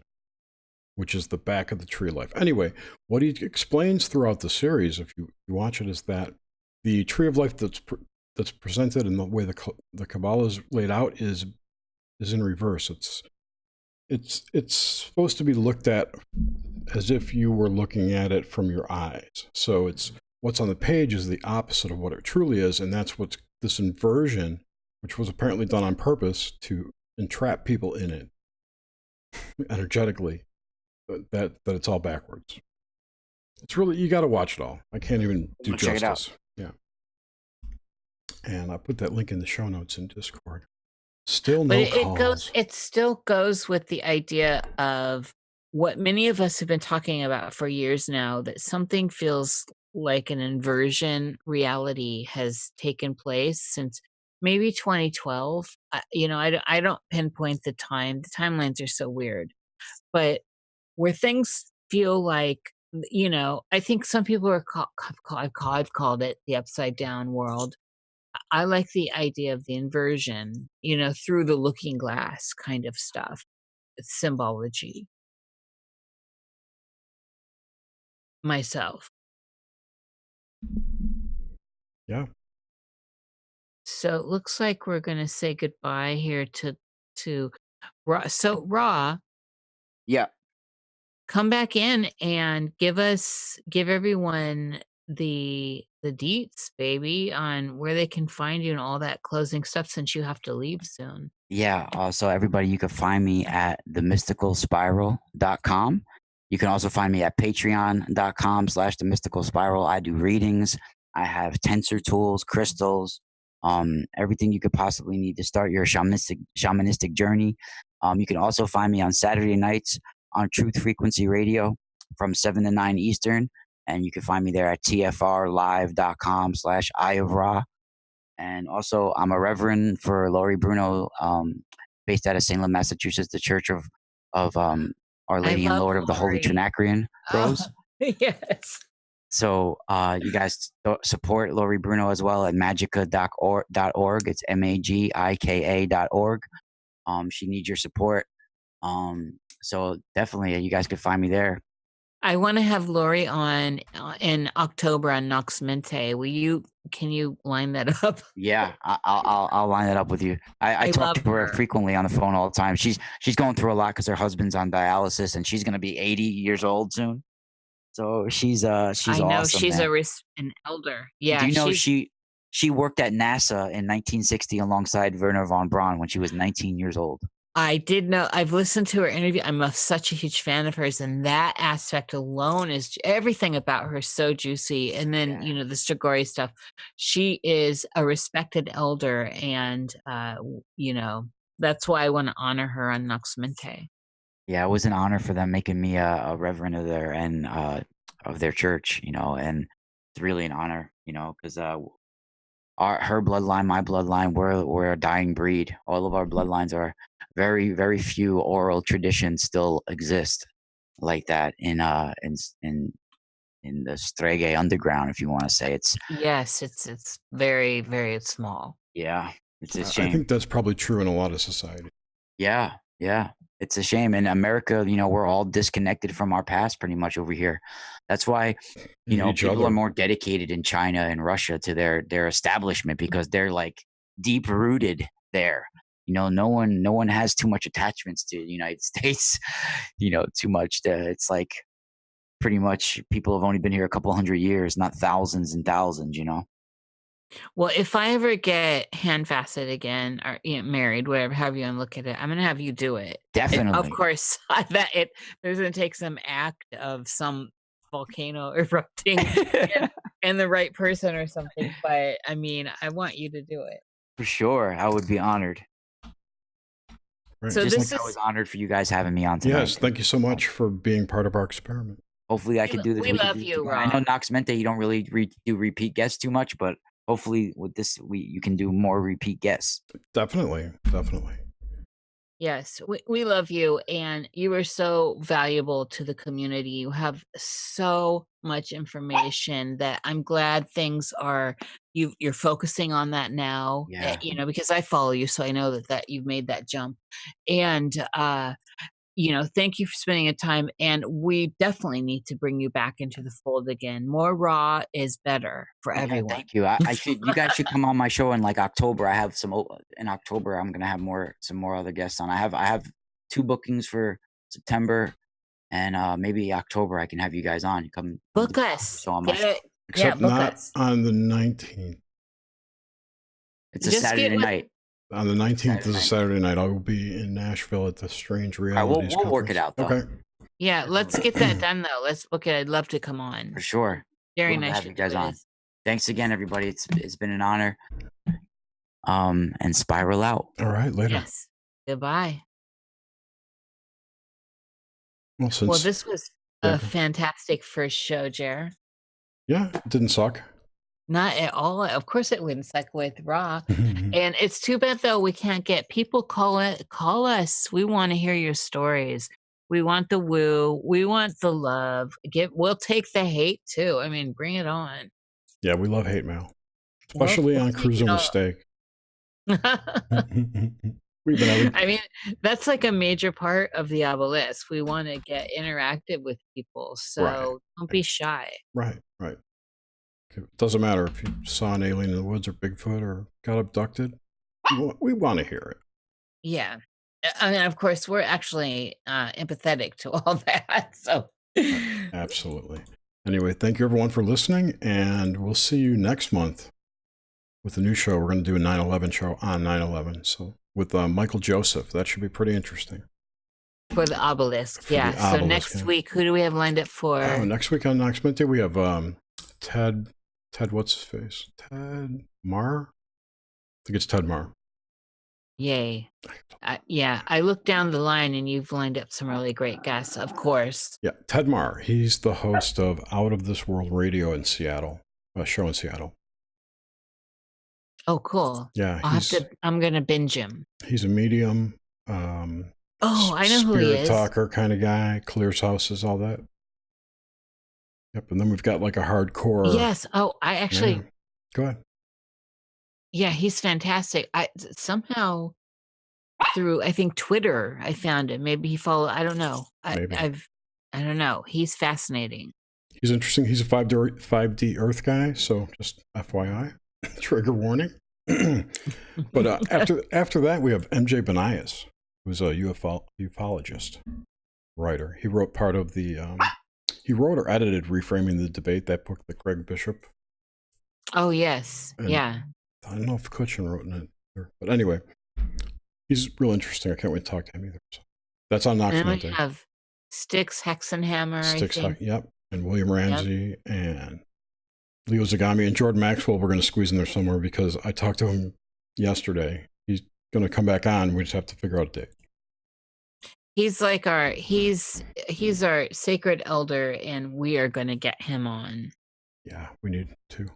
which is the back of the tree of life. Anyway, what he explains throughout the series, if you watch it, is that the tree of life that's presented and the way the Kabbalah is laid out is in reverse. It's supposed to be looked at as if you were looking at it from your eyes. So it's what's on the page is the opposite of what it truly is, and that's what's this inversion, which was apparently done on purpose to entrap people in it energetically. That it's all backwards. It's really, you got to watch it all. I can't even do justice. Check it out. Yeah. And I put that link in the show notes in Discord. Still But no it goes. calls. It still goes with the idea of what many of us have been talking about for years now. That something feels like an inversion reality has taken place since maybe 2012. I don't pinpoint the time. The timelines are so weird, but where things feel like, I think some people are I've called it the upside down world. I like the idea of the inversion, through the looking glass kind of stuff. It's symbology myself. Yeah. So it looks like we're going to say goodbye here to Raw. So Raw, Yeah. come back in and give everyone the deets, baby, on where they can find you and all that closing stuff since you have to leave soon. Yeah. So everybody, you can find me at themysticalspiral.com. You can also find me at patreon.com/themysticalspiral. I do readings. I have tensor tools, crystals, everything you could possibly need to start your shamanistic journey. You can also find me on Saturday nights on Truth Frequency Radio from 7 to 9 Eastern. And you can find me there at tfrlive.com/Eye of Ra. And also, I'm a reverend for Laurie Bruno, based out of St. Louis, Massachusetts, the Church of Our Lady and love Lord of the Holy Laurie. Trinacrian Rose. Yes. So you guys support Laurie Bruno as well at magica.org. It's magika.org. She needs your support. So definitely, you guys could find me there. I want to have Lori on in October on Nox Mente. Can you line that up? Yeah, I'll line it up with you. I talk to her frequently on the phone all the time. She's going through a lot because her husband's on dialysis and she's gonna be 80 years old soon. So she's awesome. I know she's man. an elder. Yeah. Do you know she worked at NASA in 1960 alongside Wernher von Braun when she was 19 years old? I did know. I've listened to her interview. I'm such a huge fan of hers, and that aspect alone is everything about her is so juicy. And then the Strigoi stuff. She is a respected elder, and that's why I want to honor her on Nox Mente. Yeah, it was an honor for them making me a reverend of their church. And it's really an honor. Because her bloodline, my bloodline, we're a dying breed. All of our bloodlines are very, very few oral traditions still exist like that in the Strege underground, if you want to say. It's very, very small. Yeah, it's a shame. I think that's probably true in a lot of society. Yeah, it's a shame. In America, we're all disconnected from our past pretty much over here. That's why people are more dedicated in China and Russia to their establishment because they're like deep rooted there. No one has too much attachments to the United States. Too much. It's like pretty much people have only been here a couple hundred years, not thousands and thousands. Well, if I ever get hand fasted again or married, whatever, have you and look at it, I'm gonna have you do it. Definitely. Of course, there's gonna take some act of some volcano erupting and the right person or something. But I mean, I want you to do it. For sure, I would be honored. Right. So I was honored for you guys having me on tonight. Yes, thank you so much for being part of our experiment. Hopefully, I could do this. We love you, Rob. I know Nox Mente, you don't really do repeat guests too much, but hopefully with this, you can do more repeat guests. Definitely. Yes, we love you, and you are so valuable to the community. You have so much information that I'm glad things are you're focusing on that now. Yeah. Because I follow you, so I know that you've made that jump. And thank you for spending the time. And we definitely need to bring you back into the fold again. More raw is better for everyone. Thank you. You guys should come on my show in like October. I have in October. I'm gonna have some more other guests on. I have 2 bookings for September, and maybe October I can have you guys on. Come book us. On my show. Except not on the 19th. It's a Saturday night. On the 19th is a Saturday night. I will be in Nashville at the Strange Realities. We'll work it out, though. Okay. Yeah, let's get that done, though. Let's book it. I'd love to come on. For sure. Very nice to have you guys on. Thanks again, everybody. It's been an honor. and spiral out. All right, later. Yes. Goodbye. Well, Well, this was Yeah, a go. fantastic first show, Jer. Yeah, it didn't suck. Not at all. Of course it wouldn't suck with Raw. And it's too bad though we can't get people call us. We want to hear your stories. We want the woo. We want the love. We'll take the hate too. I mean, bring it on. Yeah, we love hate mail, We'll especially on take Cruising it with all. Steak. We've been able. I mean, that's like a major part of the Obelisk. We want to get interactive with people. So don't be shy. Right. It doesn't matter if you saw an alien in the woods or Bigfoot or got abducted. We want to hear it. Yeah. I mean, of course, we're actually empathetic to all that. So, Absolutely. Anyway, thank you everyone for listening, and we'll see you next month with a new show. We're going to do a 9/11 show on 9/11. So with Michael Joseph, that should be pretty interesting. For the Obelisk, For the yeah. So Obelisk, next yeah. week, who do we have lined up for? Oh, next week on Next Monday, we have Ted, what's his face? Ted Marr? I think it's Ted Marr. Yay. Yeah, I looked down the line and you've lined up some really great guests, of course. Yeah, Ted Marr. He's the host of Out of This World Radio in Seattle, a show in Seattle. Oh, cool. Yeah, I'm going to binge him. He's a medium. I know who he Spirit is. talker kind of guy, clears houses, all that. Yep, and then we've got like a hardcore. Yes. Oh, I actually. Yeah. Go ahead. Yeah, he's fantastic. I somehow through I think Twitter I found him. Maybe he followed. I don't know. Maybe. I don't know. He's fascinating. He's interesting. He's a 5D Earth guy, so just FYI, trigger warning. But after that, we have MJ Benias, who's a ufologist writer. He wrote part of the. He wrote or edited Reframing the Debate, that book that Greg Bishop. Oh yes, And yeah. I don't know if Kutchin wrote in it, but anyway, he's real interesting. I can't wait to talk to him either. So that's on Knox And Monday. we have Styx Hexenhammer. I think. Yep, and William Ramsey and Leo Zagami and Jordan Maxwell. We're going to squeeze in there somewhere because I talked to him yesterday. He's going to come back on. We just have to figure out a date. He's like he's our sacred elder, and we are going to get him on. Yeah, we need to. Can't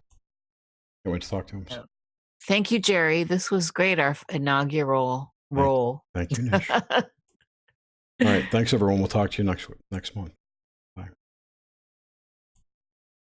wait to talk to him. So. Thank you, Jerry. This was great. Our inaugural role. Thank you, Niish. All right. Thanks, everyone. We'll talk to you next month.